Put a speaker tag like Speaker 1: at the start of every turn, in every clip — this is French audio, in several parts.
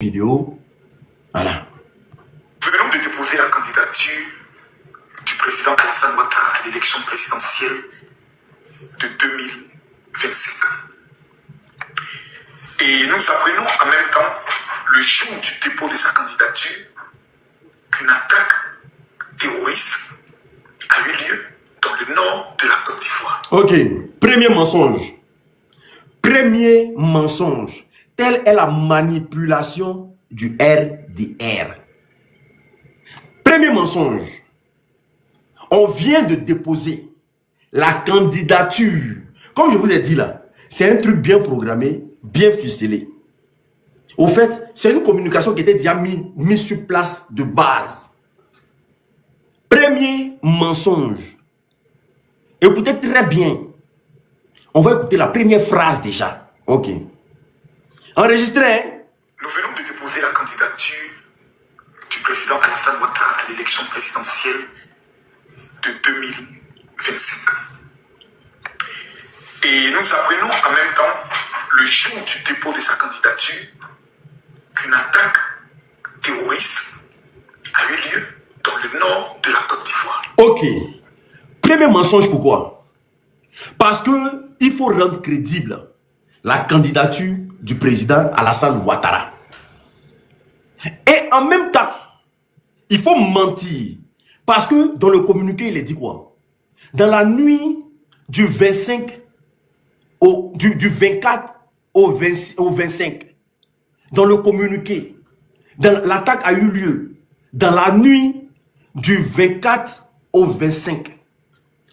Speaker 1: vidéo. Voilà.
Speaker 2: Nous venons de déposer la candidature du président Alassane Ouattara à l'élection présidentielle de 2025. Et nous apprenons en même temps, le jour du dépôt de sa candidature, qu'une attaque terroriste a eu lieu dans le nord de la Côte d'Ivoire.
Speaker 1: Ok, premier mensonge. Premier mensonge. Telle est la manipulation du RDR. Premier mensonge. On vient de déposer la candidature. Comme je vous ai dit là, c'est un truc bien programmé, bien ficelé. Au fait, c'est une communication qui était déjà mise sur place de base. Premier mensonge. Écoutez très bien. On va écouter la première phrase déjà. Ok. Enregistré, hein?
Speaker 2: Nous venons de déposer la candidature du président Alassane Ouattara à l'élection présidentielle de 2025. Et nous apprenons en même temps, le jour du dépôt de sa candidature, qu'une attaque terroriste a eu lieu dans le nord de la Côte d'Ivoire.
Speaker 1: Ok. Premier mensonge, pourquoi? Parce que il faut rendre crédible la candidature du président Alassane Ouattara. Et en même temps, il faut mentir. Parce que dans le communiqué, il est dit quoi? Dans la nuit du 25 du 24 au 25, dans le communiqué, l'attaque a eu lieu dans la nuit du 24 au 25.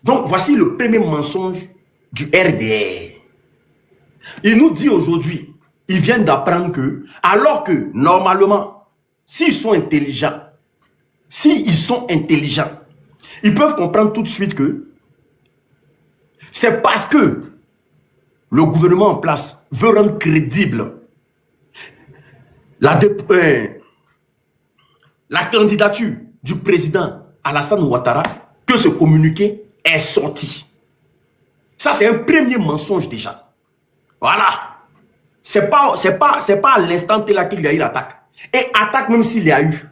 Speaker 1: Donc, voici le premier mensonge du RDR. Il nous dit aujourd'hui, ils viennent d'apprendre que, alors que, normalement, s'ils sont intelligents, ils peuvent comprendre tout de suite que c'est parce que le gouvernement en place veut rendre crédible la candidature du président Alassane Ouattara que ce communiqué est sorti. Ça, c'est un premier mensonge déjà. Voilà. C'est pas à l'instant T là qu'il y a eu l'attaque. Et attaque même s'il y a eu.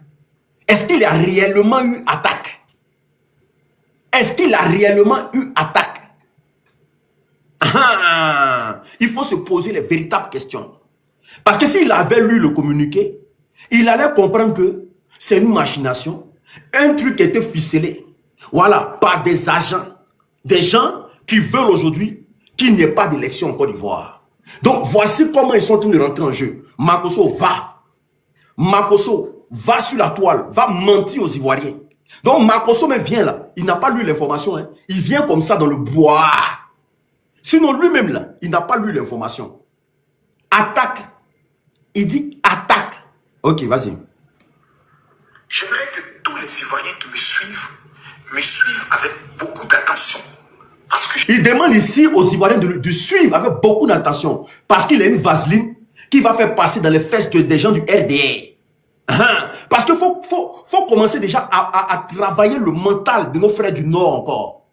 Speaker 1: Est-ce qu'il y a réellement eu attaque? Est-ce qu'il a réellement eu attaque? Il faut se poser les véritables questions. Parce que s'il avait lu le communiqué, il allait comprendre que c'est une machination, un truc qui était ficelé. Voilà, par des agents, des gens qui veulent aujourd'hui qu'il n'y ait pas d'élection en Côte d'Ivoire. Donc, voici comment ils sont en train de rentrer en jeu. Makosso va sur la toile, va mentir aux Ivoiriens. Donc, Makosso me vient là, il n'a pas lu l'information, hein. Il vient comme ça dans le bois. Sinon, lui-même là, il n'a pas lu l'information. Attaque. Il dit attaque. Ok, vas-y.
Speaker 2: J'aimerais que tous les Ivoiriens qui me suivent avec beaucoup d'attention. Parce que
Speaker 1: il demande ici aux Ivoiriens de suivre avec beaucoup d'attention. Parce qu'il a une vaseline qui va faire passer dans les fesses des gens du RDR. Parce qu'il faut commencer déjà à travailler le mental de nos frères du Nord encore.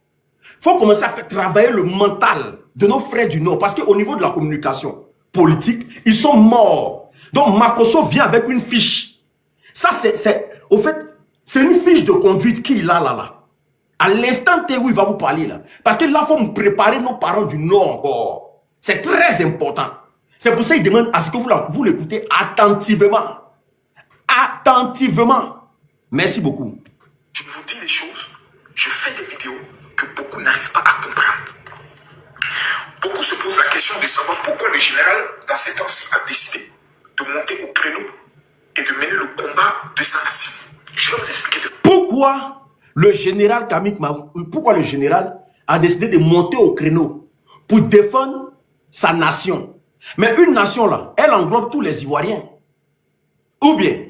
Speaker 1: Il faut commencer à faire travailler le mental de nos frères du Nord. Parce qu'au niveau de la communication politique, ils sont morts. Donc Makosso vient avec une fiche. Ça, au fait, c'est une fiche de conduite qu'il a là. À l'instant T où il va vous parler là. Parce que là, il faut me préparer nos parents du Nord encore. C'est très important. C'est pour ça qu'il demande à ce que vous l'écoutez attentivement. Attentivement. Merci beaucoup.
Speaker 2: Je vous dis les choses, je fais des vidéos que beaucoup n'arrivent pas à comprendre. Beaucoup se posent la question de savoir pourquoi le général, dans ces temps-ci, a décidé de monter au créneau et de mener le combat de sa nation. Je vais vous expliquer.
Speaker 1: Pourquoi le général a décidé de monter au créneau pour défendre sa nation? Mais une nation là, elle englobe tous les Ivoiriens. Ou bien,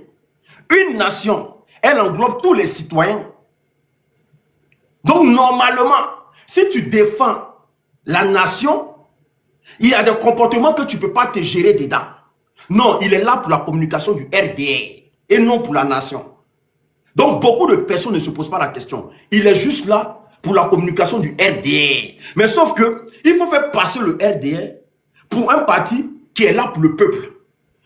Speaker 1: une nation, elle englobe tous les citoyens. Donc normalement, si tu défends la nation, il y a des comportements que tu ne peux pas te gérer dedans. Non, il est là pour la communication du RDR et non pour la nation. Donc beaucoup de personnes ne se posent pas la question. Il est juste là pour la communication du RDR. Mais sauf que il faut faire passer le RDR pour un parti qui est là pour le peuple.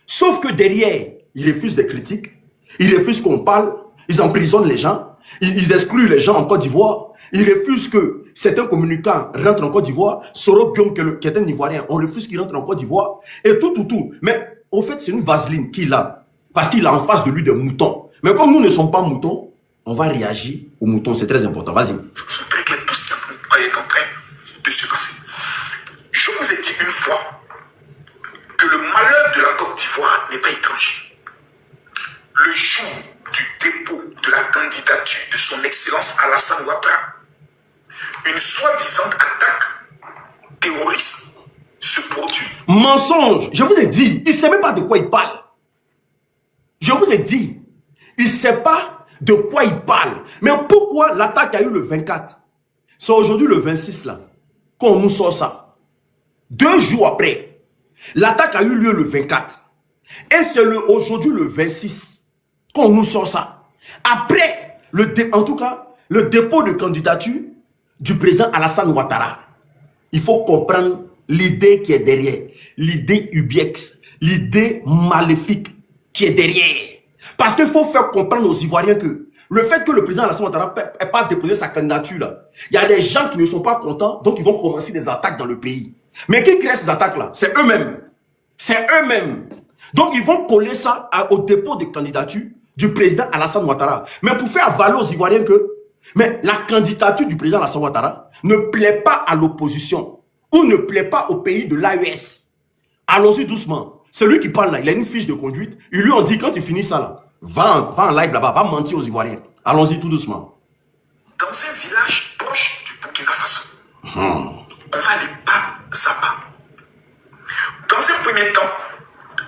Speaker 1: Sauf que derrière, ils refusent des critiques, ils refusent qu'on parle, ils emprisonnent les gens, ils excluent les gens en Côte d'Ivoire, ils refusent que certains communicants rentrent en Côte d'Ivoire, Soro Guillaume, qui est un Ivoirien, on refuse qu'il rentre en Côte d'Ivoire, et tout. Mais au fait, c'est une vaseline qu'il a, parce qu'il a en face de lui des moutons. Mais comme nous ne sommes pas moutons, on va réagir aux moutons, c'est très important. Vas-y.
Speaker 2: Très clair, tout ce qui est en train de se passer. Je vous ai dit une fois que le malheur de la Côte d'Ivoire n'est pas étranger. Le jour du dépôt de la candidature de son Excellence Alassane Ouattara, une soi-disant attaque terroriste se produit.
Speaker 1: Mensonge. Je vous ai dit, il ne sait même pas de quoi il parle. Je vous ai dit, il ne sait pas de quoi il parle. Mais pourquoi l'attaque a eu le 24? C'est aujourd'hui le 26 là, qu'on nous sort ça. 2 jours après, l'attaque a eu lieu le 24. Et c'est aujourd'hui le 26 qu'on nous sort ça. Après, en tout cas, le dépôt de candidature du président Alassane Ouattara. Il faut comprendre l'idée qui est derrière. L'idée UBX. L'idée maléfique qui est derrière. Parce qu'il faut faire comprendre aux Ivoiriens que le fait que le président Alassane Ouattara n'ait pas déposé sa candidature, là, il y a des gens qui ne sont pas contents, donc ils vont commencer des attaques dans le pays. Mais qui crée ces attaques-là? C'est eux-mêmes. C'est eux-mêmes. Donc ils vont coller ça au dépôt de candidature du président Alassane Ouattara. Mais pour faire valoir aux Ivoiriens que mais la candidature du président Alassane Ouattara ne plaît pas à l'opposition ou ne plaît pas au pays de l'AES. Allons-y doucement. Celui qui parle là, il a une fiche de conduite. Ils lui ont dit quand tu finis ça là, va en live là-bas, va mentir aux Ivoiriens. Allons-y tout doucement.
Speaker 2: Dans un village proche du Burkina Faso, on va aller pas à pas. Dans un premier temps,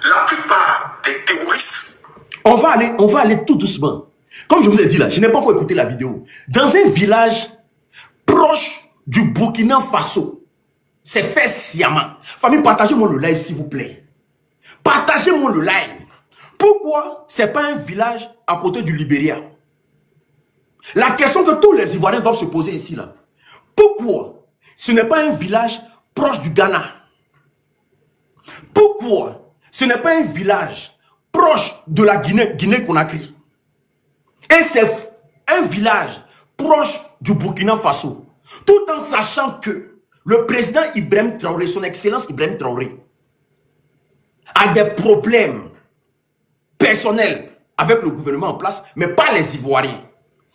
Speaker 2: la plupart des terroristes...
Speaker 1: On va aller tout doucement. Comme je vous ai dit là, je n'ai pas encore écouté la vidéo. Dans un village proche du Burkina Faso, c'est fait sciemment. Famille, partagez-moi le live s'il vous plaît. Partagez-moi le live. Pourquoi c'est pas un village à côté du Libéria? La question que tous les Ivoiriens doivent se poser ici là. Pourquoi ce n'est pas un village proche du Ghana? Pourquoi ce n'est pas un village proche de la Guinée-Conakry? Et c'est un village proche du Burkina Faso. Tout en sachant que le président Ibrahim Traoré, son excellence Ibrahim Traoré, a des problèmes personnels avec le gouvernement en place, mais pas les Ivoiriens.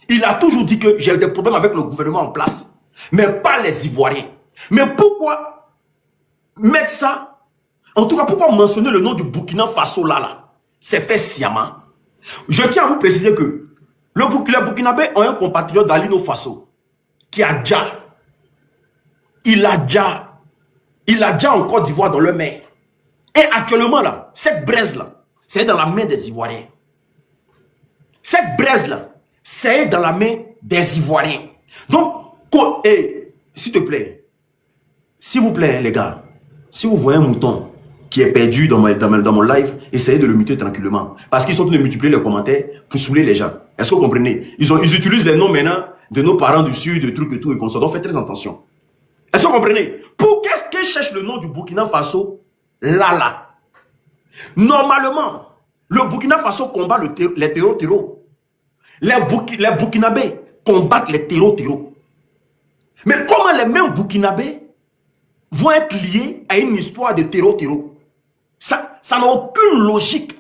Speaker 1: Il a toujours dit que j'ai des problèmes avec le gouvernement en place, mais pas les Ivoiriens. Mais pourquoi mettre ça? En tout cas, pourquoi mentionner le nom du Burkina Faso là? C'est fait sciemment. Je tiens à vous préciser que les Burkinabés ont un compatriote d'Alino Faso qui a déjà, il a déjà en Côte d'Ivoire dans le mer. Et actuellement là, cette braise là, c'est dans la main des Ivoiriens. Cette braise là, c'est dans la main des Ivoiriens. Donc, s'il te plaît, s'il vous plaît les gars, si vous voyez un mouton qui est perdu dans mon live, essayez de le muter tranquillement. Parce qu'ils sont en train de multiplier les commentaires pour saouler les gens. Est-ce que vous comprenez? Ils utilisent les noms maintenant de nos parents du Sud, de trucs et tout et comme ça. Donc faites très attention. Est-ce que vous comprenez? Pour qu'est-ce qu'ils cherchent le nom du Burkina Faso? Là. Normalement, le Burkina Faso combat les terreaux. Les Burkinabés combattent les terreaux. Mais comment les mêmes Burkinabés vont être liés à une histoire de terreau? Ça n'a aucune logique.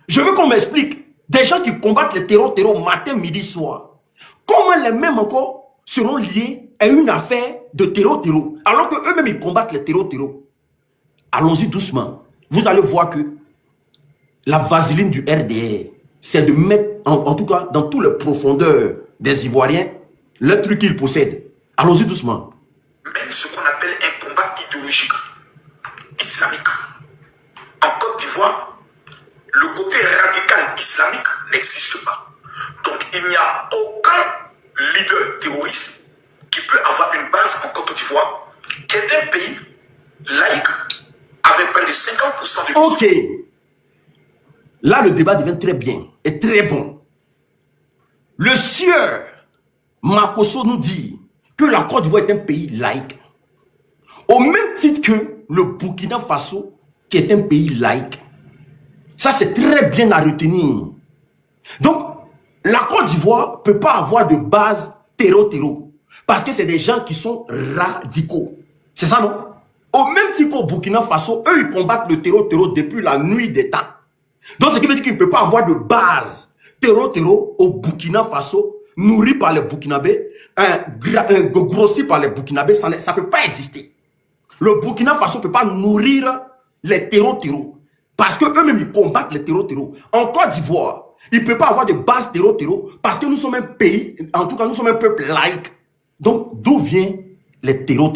Speaker 1: Je veux qu'on m'explique. Des gens qui combattent les terreaux matin, midi, soir. Comment les mêmes encore seront liés à une affaire de terreau alors qu'eux-mêmes ils combattent les terreaux? Allons-y doucement. Vous allez voir que la vaseline du RDR, c'est de mettre, en tout cas, dans toutes les profondeurs des Ivoiriens, le truc qu'ils possèdent. Allons-y doucement.
Speaker 2: Même ce qu'on appelle un combat idéologique islamique. En Côte d'Ivoire, le côté radical islamique n'existe pas. Donc il n'y a aucun leader terroriste qui peut avoir une base en Côte d'Ivoire, qui est un pays laïque, avec près de 50% de...
Speaker 1: Ok. Là, le débat devient très bien et très bon. Le sieur Makosso nous dit que la Côte d'Ivoire est un pays laïque. Au même titre que le Burkina Faso, qui est un pays laïque. Ça, c'est très bien à retenir. Donc, la Côte d'Ivoire ne peut pas avoir de base terreau. Parce que c'est des gens qui sont radicaux. C'est ça, non? Au même titre qu'au Burkina Faso, eux, ils combattent le terreau depuis la nuit des temps. Donc, ce qui veut dire qu'il ne peut pas avoir de base terreau au Burkina Faso, nourri par les Burkinabés, grossi par les Burkinabés, ça ne peut pas exister. Le Burkina Faso ne peut pas nourrir les terreaux. Parce qu'eux-mêmes, ils combattent les terreaux. En Côte d'Ivoire, il ne peut pas avoir de base terreau parce que nous sommes un pays, en tout cas, nous sommes un peuple laïque. Donc, d'où viennent les terreaux?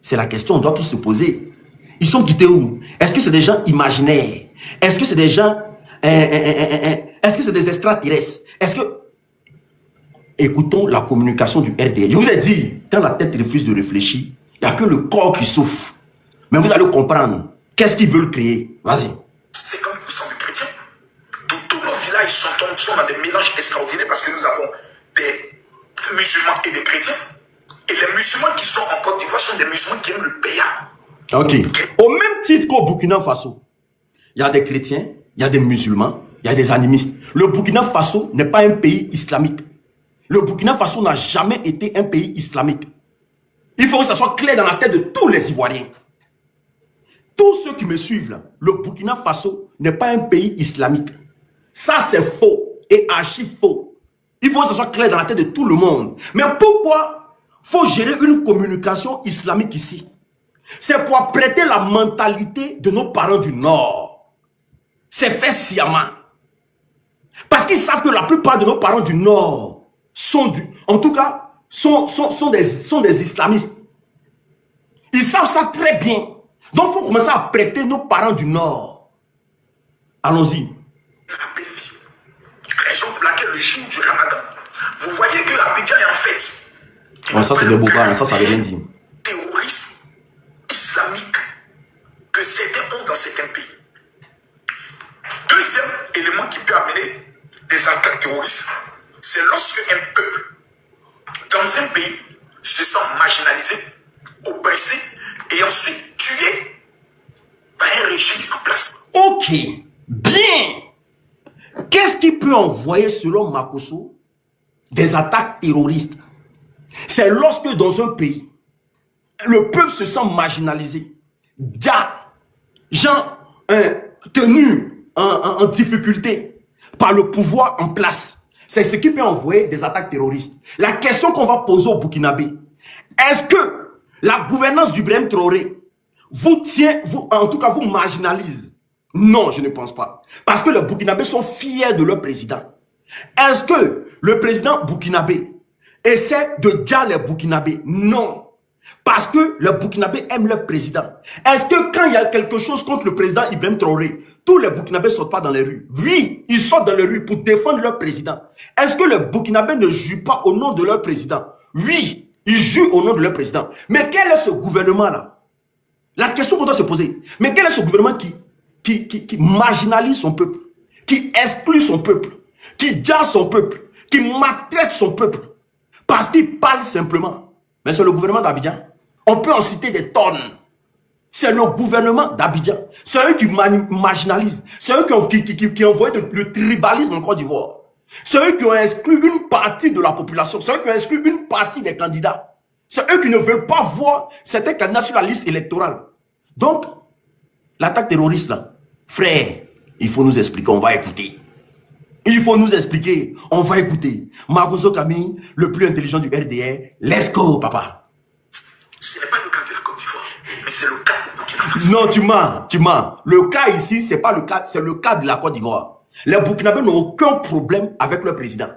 Speaker 1: C'est la question, on doit tous se poser. Ils sont quittés où? Est-ce que c'est des gens imaginaires? Est-ce que c'est des gens... est-ce que c'est des extraterrestres? Est-ce que... Écoutons la communication du RDA. Je vous ai dit, quand la tête refuse de réfléchir, il n'y a que le corps qui souffre. Mais vous allez comprendre. Qu'est-ce qu'ils veulent créer? Vas-y.
Speaker 2: 50% de chrétiens. Tous nos villages sont dans des mélanges extraordinaires parce que nous avons des musulmans et des chrétiens. Et les musulmans qui sont en Côte d'Ivoire sont des musulmans qui aiment le béat.
Speaker 1: Ok. Au même titre qu'au Burkina Faso, il y a des chrétiens, il y a des musulmans, il y a des animistes. Le Burkina Faso n'est pas un pays islamique. Le Burkina Faso n'a jamais été un pays islamique. Il faut que ça soit clair dans la tête de tous les Ivoiriens. Tous ceux qui me suivent là, le Burkina Faso n'est pas un pays islamique. Ça, c'est faux et archi faux. Il faut que ça soit clair dans la tête de tout le monde. Mais pourquoi faut gérer une communication islamique ici? C'est pour apprêter la mentalité de nos parents du Nord. C'est fait sciemment. Parce qu'ils savent que la plupart de nos parents du Nord sont des islamistes. Ils savent ça très bien. Donc, il faut commencer à prêter nos parents du Nord. Allons-y.
Speaker 2: Raison pour laquelle le jour du Ramadan, vous voyez que Abidjan est en fête.
Speaker 1: Oh, ça, c'est des bobards, ça veut rien dire.
Speaker 2: Terroristes islamiques que certains ont dans certains pays. Deuxième élément qui peut amener des attaques terroristes, c'est lorsque un peuple dans un pays se sent marginalisé, oppressé et ensuite tué par un régime en place.
Speaker 1: Ok, bien. Qu'est-ce qui peut envoyer, selon Makosso, des attaques terroristes? C'est lorsque dans un pays, le peuple se sent marginalisé, gens tenus en difficulté par le pouvoir en place. C'est ce qui peut envoyer des attaques terroristes. La question qu'on va poser au Burkinabé, est-ce que la gouvernance d'Ibrahim Traoré en tout cas vous marginalise? Non, je ne pense pas. Parce que les Burkinabés sont fiers de leur président. Est-ce que le président burkinabé essaie de dire les Burkinabés? Non. Parce que les Burkinabés aiment leur président. Est-ce que quand il y a quelque chose contre le président Ibrahim Traoré, tous les Burkinabés ne sortent pas dans les rues? Oui, ils sortent dans les rues pour défendre leur président. Est-ce que les Burkinabés ne jouent pas au nom de leur président? Oui, ils jouent au nom de leur président. Mais quel est ce gouvernement-là? La question qu'on doit se poser. Mais quel est ce gouvernement qui marginalise son peuple, qui exclut son peuple, qui dit son peuple, qui maltraite son peuple, parce qu'il parle simplement? Mais c'est le gouvernement d'Abidjan. On peut en citer des tonnes. C'est le gouvernement d'Abidjan. C'est eux qui marginalisent. C'est eux qui ont envoyé le tribalisme en Côte d'Ivoire. C'est eux qui ont exclu une partie de la population. C'est eux qui ont exclu une partie des candidats. C'est eux qui ne veulent pas voir certains candidats sur la liste électorale. Donc, l'attaque terroriste là, frère, il faut nous expliquer, on va écouter. Il faut nous expliquer, on va écouter. Makosso Camille, le plus intelligent du RDR, let's go, papa.
Speaker 2: Ce n'est pas le cas de la Côte d'Ivoire, mais c'est le cas du Burkina Faso.
Speaker 1: Non, tu mens. Le cas ici, c'est pas le cas, c'est le cas de la Côte d'Ivoire. Les Burkinabés n'ont aucun problème avec leur président.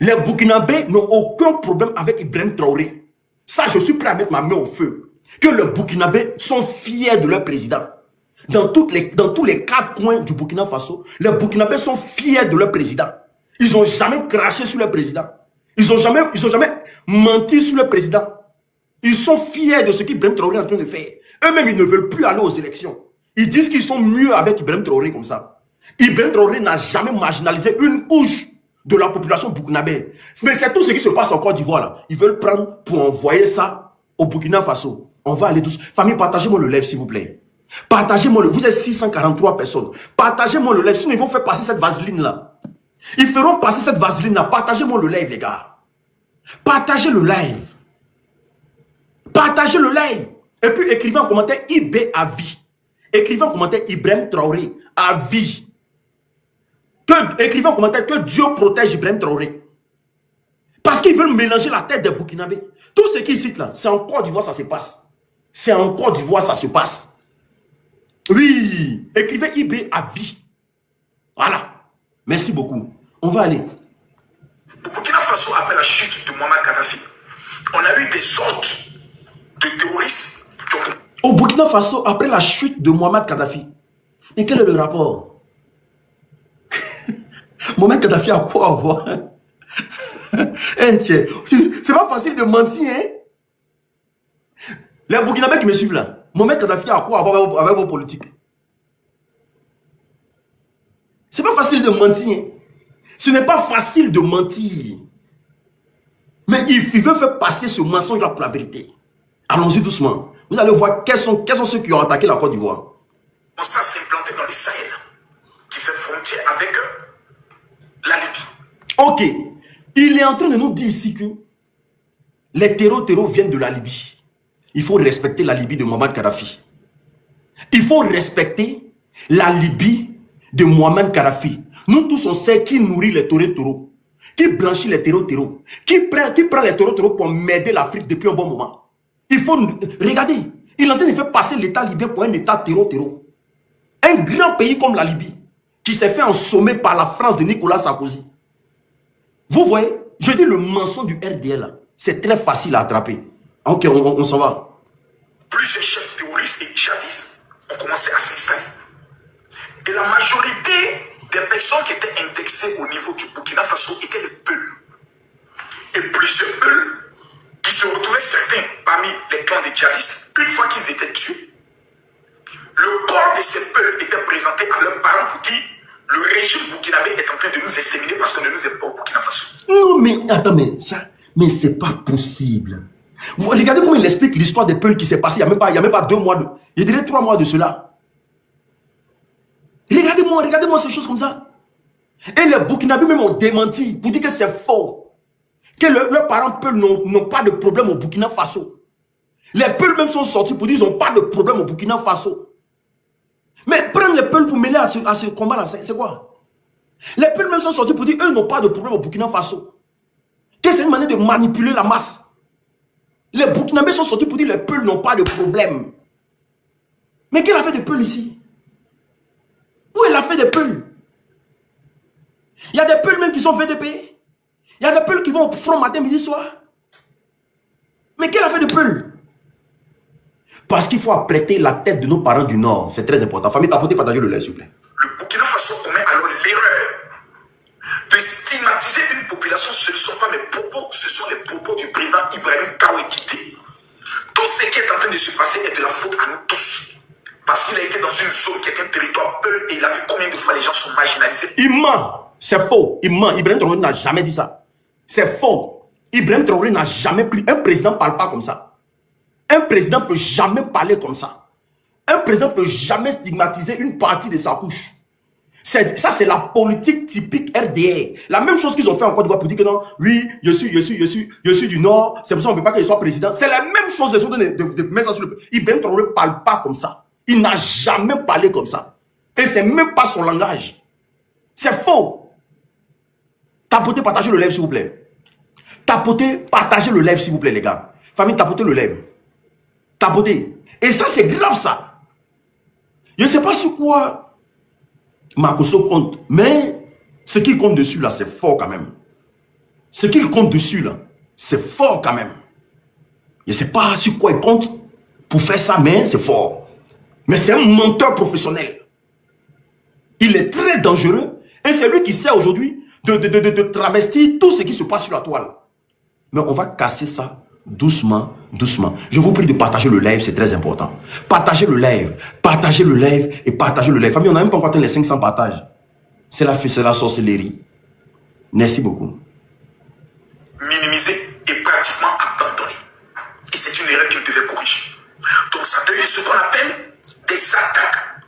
Speaker 1: Les Burkinabés n'ont aucun problème avec Ibrahim Traoré. Ça, je suis prêt à mettre ma main au feu. Que les Burkinabés sont fiers de leur président. Dans tous les quatre coins du Burkina Faso, les Burkinabés sont fiers de leur président. Ils n'ont jamais craché sur leur président. Ils n'ont jamais menti sur leur président. Ils sont fiers de ce qu'Ibrahim Traoré est en train de faire. Eux-mêmes, ils ne veulent plus aller aux élections. Ils disent qu'ils sont mieux avec Ibrahim Traoré comme ça. Ibrahim Traoré n'a jamais marginalisé une couche de la population burkinabé. Mais c'est tout ce qui se passe en Côte d'Ivoire là. Ils veulent prendre pour envoyer ça au Burkina Faso. On va aller tous. Famille, partagez-moi le live s'il vous plaît. Partagez-moi le... Vous êtes 643 personnes. Partagez-moi le live. Sinon, ils vont faire passer cette vaseline-là. Ils feront passer cette vaseline-là. Partagez-moi le live, les gars. Partagez le live. Partagez le live. Et puis, écrivez en commentaire IB à vie. Écrivez en commentaire Ibrahim Traoré à vie. Écrivez en commentaire que Dieu protège Ibrahim Traoré. Parce qu'ils veulent mélanger la tête des Burkinabés. Tout ce qu'ils citent là, c'est en Côte d'Ivoire ça se passe. C'est en Côte d'Ivoire ça se passe. Oui, écrivez IB à vie. Voilà. Merci beaucoup. On va aller.
Speaker 2: Au Burkina Faso, après la chute de Muammar Kadhafi, on a eu des ordres de terroristes qui ont...
Speaker 1: Au Burkina Faso, après la chute de Muammar Kadhafi. Mais quel est le rapport? Muammar Kadhafi a quoi à voir? C'est pas facile de mentir, hein? Les Burkinabés qui me suivent là, Muammar Kadhafi a quoi à voir avec vos politiques? C'est pas facile de mentir, hein? Ce n'est pas facile de mentir. Mais il veut faire passer ce mensonge-là pour la vérité. Allons-y doucement. Vous allez voir quels sont ceux qui ont attaqué la Côte d'Ivoire.
Speaker 2: Ça s'implanter dans le Sahel, qui fait frontière avec la Libye.
Speaker 1: Ok. Il est en train de nous dire ici que les terreaux viennent de la Libye. Il faut respecter la Libye de Muammar Kadhafi. Il faut respecter la Libye de Muammar Kadhafi. Nous tous on sait qui nourrit les terreaux, qui blanchit les terreaux, qui prend les terreaux pour m'aider l'Afrique depuis un bon moment. Il faut... Regardez, il est en train de faire passer l'État libyen pour un État terreau. Un grand pays comme la Libye, qui s'est fait ensommer par la France de Nicolas Sarkozy. Vous voyez, je dis le mensonge du RDL, c'est très facile à attraper. Ok, on s'en va.
Speaker 2: Plusieurs chefs terroristes et djihadistes ont commencé à s'installer. Et la majorité des personnes qui étaient indexées au niveau du Burkina Faso étaient les Peuls. Et plusieurs Peuls qui se retrouvaient certains parmi les clans des djihadistes, une fois qu'ils étaient tués, le corps de ces Peuls était présenté à leurs parents pour dire le régime burkinabé est en train de nous exterminer parce qu'on ne nous aime pas au Burkina Faso.
Speaker 1: Non, mais attends, mais c'est pas possible. Vous regardez comment il explique l'histoire des Peuls qui s'est passée il n'y a même pas 2 mois, je dirais 3 mois de cela. Regardez-moi ces choses comme ça. Et les Burkinabés même ont démenti pour dire que c'est faux. Que leurs parents Peuls n'ont pas de problème au Burkina Faso. Les Peuls même sont sortis pour dire qu'ils n'ont pas de problème au Burkina Faso. Mais prendre les Peuls pour mêler à ce combat-là, c'est quoi? Les Peuls même sont sortis pour dire qu'eux n'ont pas de problème au Burkina Faso. Que c'est une manière de manipuler la masse. Les Burkinabés sont sortis pour dire que les Peuls n'ont pas de problème. Mais quelle affaire de Peuls ici? Où est l'affaire des Peuls? Il y a des Peuls même qui sont VDP. Il y a des Peuls qui vont au front matin, midi, soir. Mais quelle affaire de Peuls? Parce qu'il faut apprêter la tête de nos parents du Nord. C'est très important. Famille, partagez le live, s'il vous plaît.
Speaker 2: Le Burkina Faso commet alors l'erreur de stigmatiser une population. Ce ne sont pas mes propos, ce sont les propos du président Ibrahim Traoré qui dit. Donc ce qui est en train de se passer est de la faute à nous tous. Parce qu'il a été dans une zone qui est un territoire Peul et il a vu combien de fois les gens sont marginalisés. Il ment.
Speaker 1: C'est faux. Il ment. Ibrahim Traoré n'a jamais dit ça. C'est faux. Ibrahim Traoré n'a jamais pris... Un président ne parle pas comme ça. Un président ne peut jamais parler comme ça. Un président ne peut jamais stigmatiser une partie de sa couche. Ça, c'est la politique typique RDR. La même chose qu'ils ont fait en Côte d'Ivoire pour dire que non, oui, je suis du Nord, c'est pour ça qu'on ne veut pas qu'il soit président. C'est la même chose de mettre ça sur le... Ibrahim Traoré ne parle pas comme ça. Il n'a jamais parlé comme ça. Et c'est même pas son langage. C'est faux. Tapotez, partagez le live, s'il vous plaît. Tapotez, partagez le live, s'il vous plaît, les gars. Famille, tapotez le live. Tapotez. Et ça, c'est grave, ça. Je ne sais pas sur quoi Makosso compte. Mais ce qu'il compte dessus, là, c'est fort quand même. Ce qu'il compte dessus, là, c'est fort quand même. Je ne sais pas sur quoi il compte pour faire ça, mais c'est fort. Mais c'est un menteur professionnel. Il est très dangereux. Et c'est lui qui sait aujourd'hui de travestir tout ce qui se passe sur la toile. Mais on va casser ça doucement, doucement. Je vous prie de partager le live, c'est très important. Partagez le live et partagez le live. Famille, on n'a même pas encore atteint les 500 partages. C'est la sorcellerie. Merci beaucoup.
Speaker 2: Minimisé et pratiquement abandonné. Et c'est une erreur qu'il devait corriger. Donc ça devient ce qu'on appelle des attaques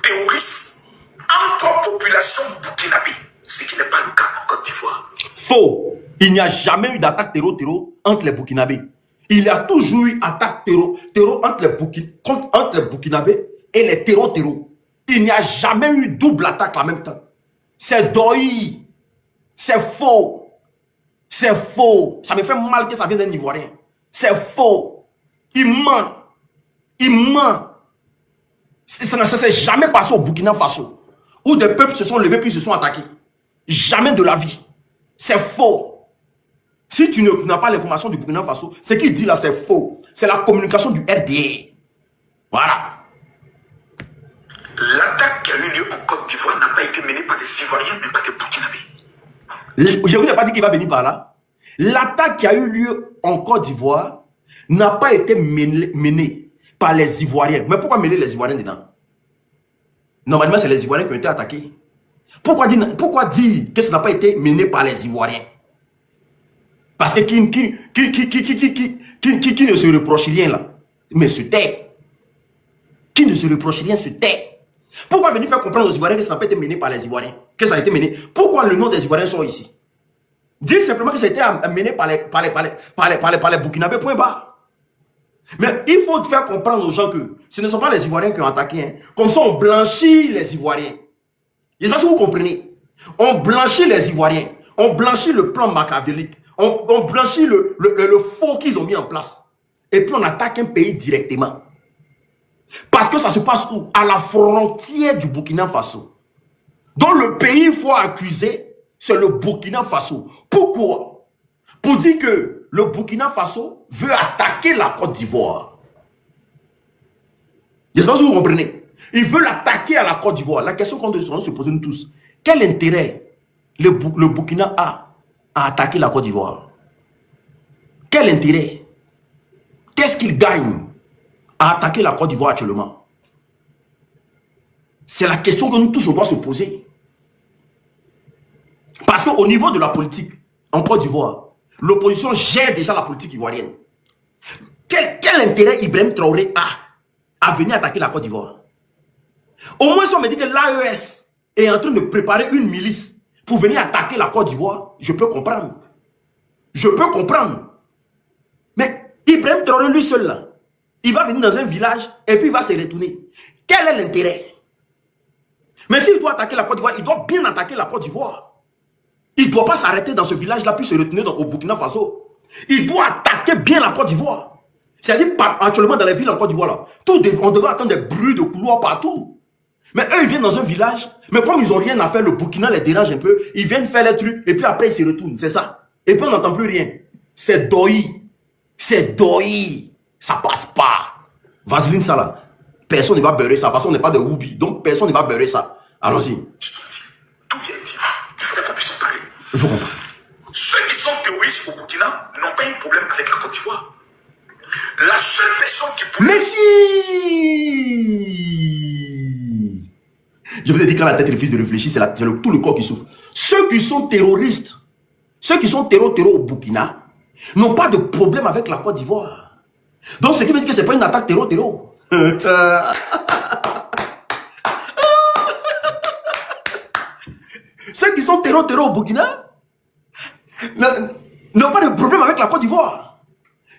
Speaker 2: terroristes entre populations burkinabé, ce qui n'est pas le cas en Côte d'Ivoire.
Speaker 1: Faux. Il n'y a jamais eu d'attaque terror entre les Burkinabés. Il y a toujours eu attaque terror entre les Burkinabés et les terror. Il n'y a jamais eu double attaque en même temps. C'est doi. C'est faux. C'est faux. Ça me fait mal que ça vienne d'un Ivoirien. C'est faux. Il ment. Il ment. Ça ne s'est jamais passé au Burkina Faso, où des peuples se sont levés puis se sont attaqués. Jamais de la vie. C'est faux. Si tu n'as pas l'information du Burkina Faso, ce qu'il dit là, c'est faux. C'est la communication du RDA. Voilà.
Speaker 2: L'attaque qui a eu lieu en Côte d'Ivoire n'a pas été menée par des Ivoiriens, mais par des Burkinabés.
Speaker 1: Je ne vous ai pas dit qu'il va venir par là. L'attaque qui a eu lieu en Côte d'Ivoire n'a pas été menée par les Ivoiriens. Mais pourquoi mêler les Ivoiriens dedans? Normalement, c'est les Ivoiriens qui ont été attaqués. Pourquoi dire que ça n'a pas été mené par les Ivoiriens? Parce que qui ne se reproche rien là, mais se tait. Qui ne se reproche rien se tait. Pourquoi venir faire comprendre aux Ivoiriens que ça n'a pas été mené par les Ivoiriens? Que ça a été mené? Pourquoi le nom des Ivoiriens sont ici? Dis simplement que ça a été mené par les Burkinabés, point barre. Mais il faut faire comprendre aux gens que ce ne sont pas les Ivoiriens qui ont attaqué. Hein. Comme ça, on blanchit les Ivoiriens. Je ne sais pas si vous comprenez. On blanchit les Ivoiriens. On blanchit le plan machiavélique. On blanchit le faux qu'ils ont mis en place. Et puis on attaque un pays directement. Parce que ça se passe où? À la frontière du Burkina Faso. Donc le pays il faut accuser, c'est le Burkina Faso. Pourquoi? Pour dire que le Burkina Faso veut attaquer la Côte d'Ivoire. Je ne sais pas si vous comprenez. Ils veulent attaquer à la Côte d'Ivoire. La question qu'on doit se poser nous tous. Quel intérêt le Burkina a à attaquer la Côte d'Ivoire? Quel intérêt? Qu'est-ce qu'il gagne à attaquer la Côte d'Ivoire actuellement? C'est la question que nous tous on doit se poser. Parce qu'au niveau de la politique en Côte d'Ivoire, l'opposition gère déjà la politique ivoirienne. Quel intérêt Ibrahim Traoré a à venir attaquer la Côte d'Ivoire? Au moins si on me dit que l'AES est en train de préparer une milice pour venir attaquer la Côte d'Ivoire, je peux comprendre. Je peux comprendre. Mais Ibrahim Traoré lui seul là, il va venir dans un village et puis il va se retourner. Quel est l'intérêt? Mais s'il doit attaquer la Côte d'Ivoire, il doit bien attaquer la Côte d'Ivoire. Il ne doit pas s'arrêter dans ce village-là puis se retourner au Burkina Faso. Il doit attaquer bien la Côte d'Ivoire. C'est-à-dire, actuellement dans les villes en Côte d'Ivoire, là, on devrait attendre des bruits de couloirs partout. Mais eux, ils viennent dans un village, mais comme ils n'ont rien à faire, le Burkina les dérange un peu, ils viennent faire les trucs, et puis après, ils se retournent. C'est ça. Et puis, on n'entend plus rien. C'est doi. C'est doi. Ça passe pas. Vaseline, ça là. Personne ne va beurrer ça. De toute façon, on n'est pas de Woubi. Donc, personne ne va beurrer ça. Allons-y.
Speaker 2: D'où vient-il? Il faudrait qu'on puisse en parler.
Speaker 1: Il faut comprendre.
Speaker 2: Ceux qui sont terroristes au Burkina n'ont pas un problème avec la Côte d'Ivoire. La seule personne qui peut...
Speaker 1: Mais si! Je vous ai dit quand la tête refuse de réfléchir, c'est tout le corps qui souffre. Ceux qui sont terroristes, ceux qui sont terror au Burkina, n'ont pas de problème avec la Côte d'Ivoire. Donc ce qui veut dire que ce n'est pas une attaque terror. Ceux qui sont terror au Burkina n'ont pas de problème avec la Côte d'Ivoire.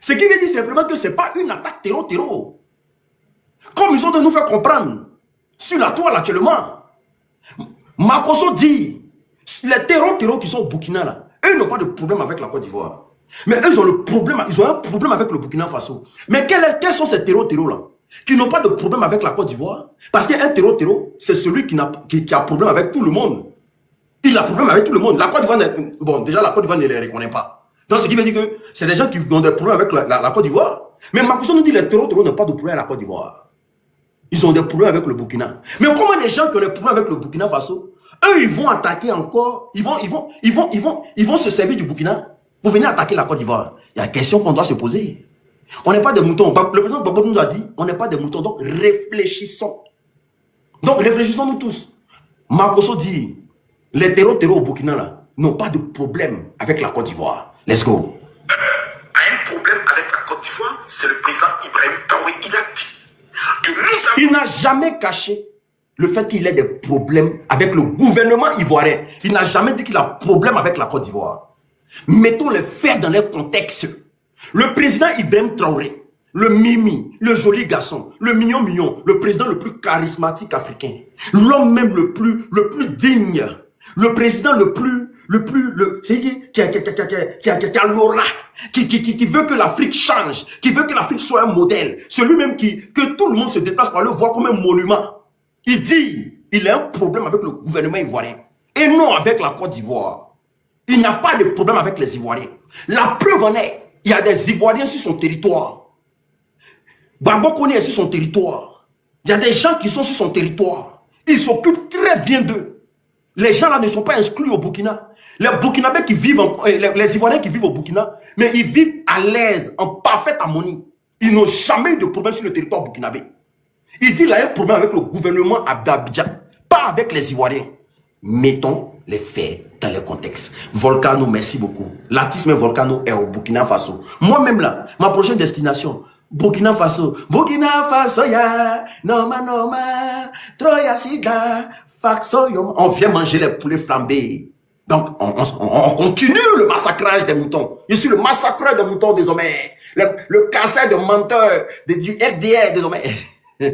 Speaker 1: Ce qui veut dire simplement que ce n'est pas une attaque terror. Comme ils ont de nous faire comprendre sur la toile actuellement. Makosso dit, les terror qui sont au Burkina là, eux n'ont pas de problème avec la Côte d'Ivoire. Mais eux ils ont un problème avec le Burkina Faso. Mais quels sont ces terror là qui n'ont pas de problème avec la Côte d'Ivoire? Parce qu'un terror, c'est celui qui a problème avec tout le monde. Il a problème avec tout le monde. La Côte d'Ivoire, bon, déjà la Côte d'Ivoire ne les reconnaît pas. Donc ce qui veut dire que c'est des gens qui ont des problèmes avec la Côte d'Ivoire. Mais Makosso nous dit que les terror n'ont pas de problème avec la Côte d'Ivoire. Ils ont des problèmes avec le Burkina. Mais comment les gens qui ont des problèmes avec le Burkina Faso, eux ils vont attaquer encore, ils vont se servir du Burkina pour venir attaquer la Côte d'Ivoire. Il y a une question qu'on doit se poser. On n'est pas des moutons. Le président Gbagbo nous a dit, on n'est pas des moutons. Donc réfléchissons. Donc réfléchissons nous tous. Makosso dit, les terror au Burkina là n'ont pas de problème avec la Côte d'Ivoire. Let's go.
Speaker 2: A un problème avec la Côte d'Ivoire, c'est le président Ibrahim Traoré. Il a dit, que nous avons...
Speaker 1: Il n'a jamais caché le fait qu'il ait des problèmes avec le gouvernement ivoirien. Il n'a jamais dit qu'il a problème avec la Côte d'Ivoire. Mettons les faits dans les contextes. Le président Ibrahim Traoré, le Mimi, le joli garçon, le mignon, le président le plus charismatique africain, l'homme même le plus digne, le président c'est qui a l'aura, qui veut que l'Afrique change, qui veut que l'Afrique soit un modèle, celui même que tout le monde se déplace pour le voir comme un monument. Il dit, il a un problème avec le gouvernement ivoirien et non avec la Côte d'Ivoire. Il n'a pas de problème avec les Ivoiriens. La preuve en est, il y a des Ivoiriens sur son territoire. Babo Koné est sur son territoire. Il y a des gens qui sont sur son territoire. Il s'occupe très bien d'eux. Les gens là ne sont pas exclus au Burkina. Les Burkinabés qui vivent, les Ivoiriens qui vivent au Burkina, mais ils vivent à l'aise, en parfaite harmonie. Ils n'ont jamais eu de problème sur le territoire burkinabé. Il dit qu'il a un problème avec le gouvernement d'Abidjan, pas avec les Ivoiriens. Mettons les faits dans le contexte. Volcano, merci beaucoup. L'artiste Volcano est au Burkina Faso. Moi-même là, ma prochaine destination, Burkina Faso. Burkina Faso, ya, Noma, Troya Siga, Faxo, on vient manger les poulets flambés. Donc, on continue le massacrage des moutons. Je suis le massacreur des moutons désormais. Le cancer de menteur du RDR désormais.
Speaker 2: Un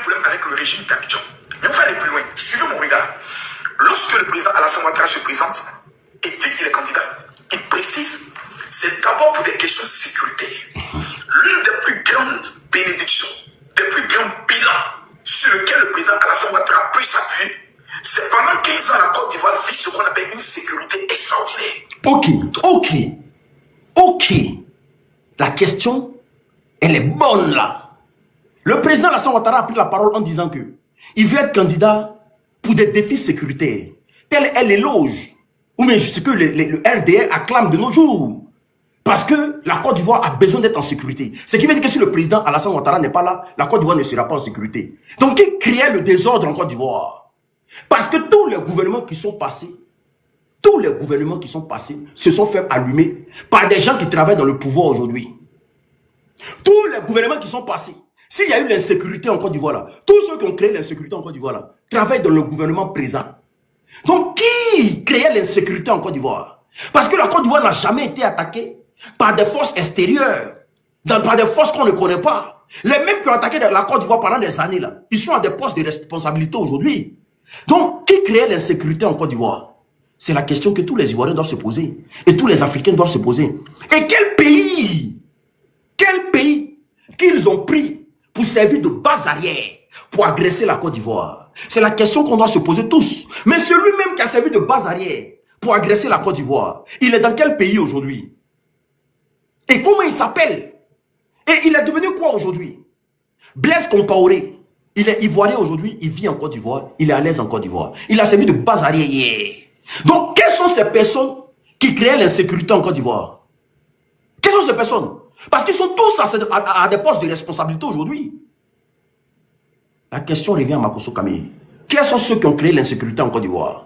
Speaker 2: problème avec le régime d'Abidjan. Mais on va aller plus loin. Suivez mon regard. Lorsque le président Alassane Ouattara se présente et dit qu'il est candidat, il précise, c'est d'abord pour des questions sécuritaires. L'une des plus grandes bénédictions, des plus grands bilans sur lesquels le président Alassane Ouattara peut s'appuyer, c'est pendant 15 ans la Côte d'Ivoire vit ce qu'on appelle une sécurité extraordinaire. Ok. La question, elle est bonne là. Le président Alassane Ouattara a pris la parole en disant que il veut être candidat pour des défis sécuritaires. Tel est l'éloge, ou bien ce que le RDR acclame de nos jours. Parce que la Côte d'Ivoire a besoin d'être en sécurité. Ce qui veut dire que si le président Alassane Ouattara n'est pas là, la Côte d'Ivoire ne sera pas en sécurité. Donc qui créait le désordre en Côte d'Ivoire? Parce que tous les gouvernements qui sont passés, se sont fait allumer par des gens qui travaillent dans le pouvoir aujourd'hui. Tous les gouvernements qui sont passés, s'il y a eu l'insécurité en Côte d'Ivoire là, tous ceux qui ont créé l'insécurité en Côte d'Ivoire là, travaillent dans le gouvernement présent. Donc qui créait l'insécurité en Côte d'Ivoire? Parce que la Côte d'Ivoire n'a jamais été attaquée par des forces extérieures, par des forces qu'on ne connaît pas. Les mêmes qui ont attaqué la Côte d'Ivoire pendant des années là, ils sont à des postes de responsabilité aujourd'hui. Donc qui créait l'insécurité en Côte d'Ivoire? C'est la question que tous les Ivoiriens doivent se poser. Et tous les Africains doivent se poser. Et quel pays qu'ils ont pris pour servir de base arrière, pour agresser la Côte d'Ivoire? C'est la question qu'on doit se poser tous. Mais celui-même qui a servi de base arrière pour agresser la Côte d'Ivoire, il est dans quel pays aujourd'hui? Et comment il s'appelle? Et il est devenu quoi aujourd'hui? Blaise Compaoré. Il est ivoirien aujourd'hui, il vit en Côte d'Ivoire, il est à l'aise en Côte d'Ivoire. Il a servi de base arrière hier. Donc, quelles sont ces personnes qui créent l'insécurité en Côte d'Ivoire? Quelles sont ces personnes? Parce qu'ils sont tous à des postes de responsabilité aujourd'hui. La question revient à Makosso Kamé. Quels sont ceux qui ont créé l'insécurité en Côte d'Ivoire?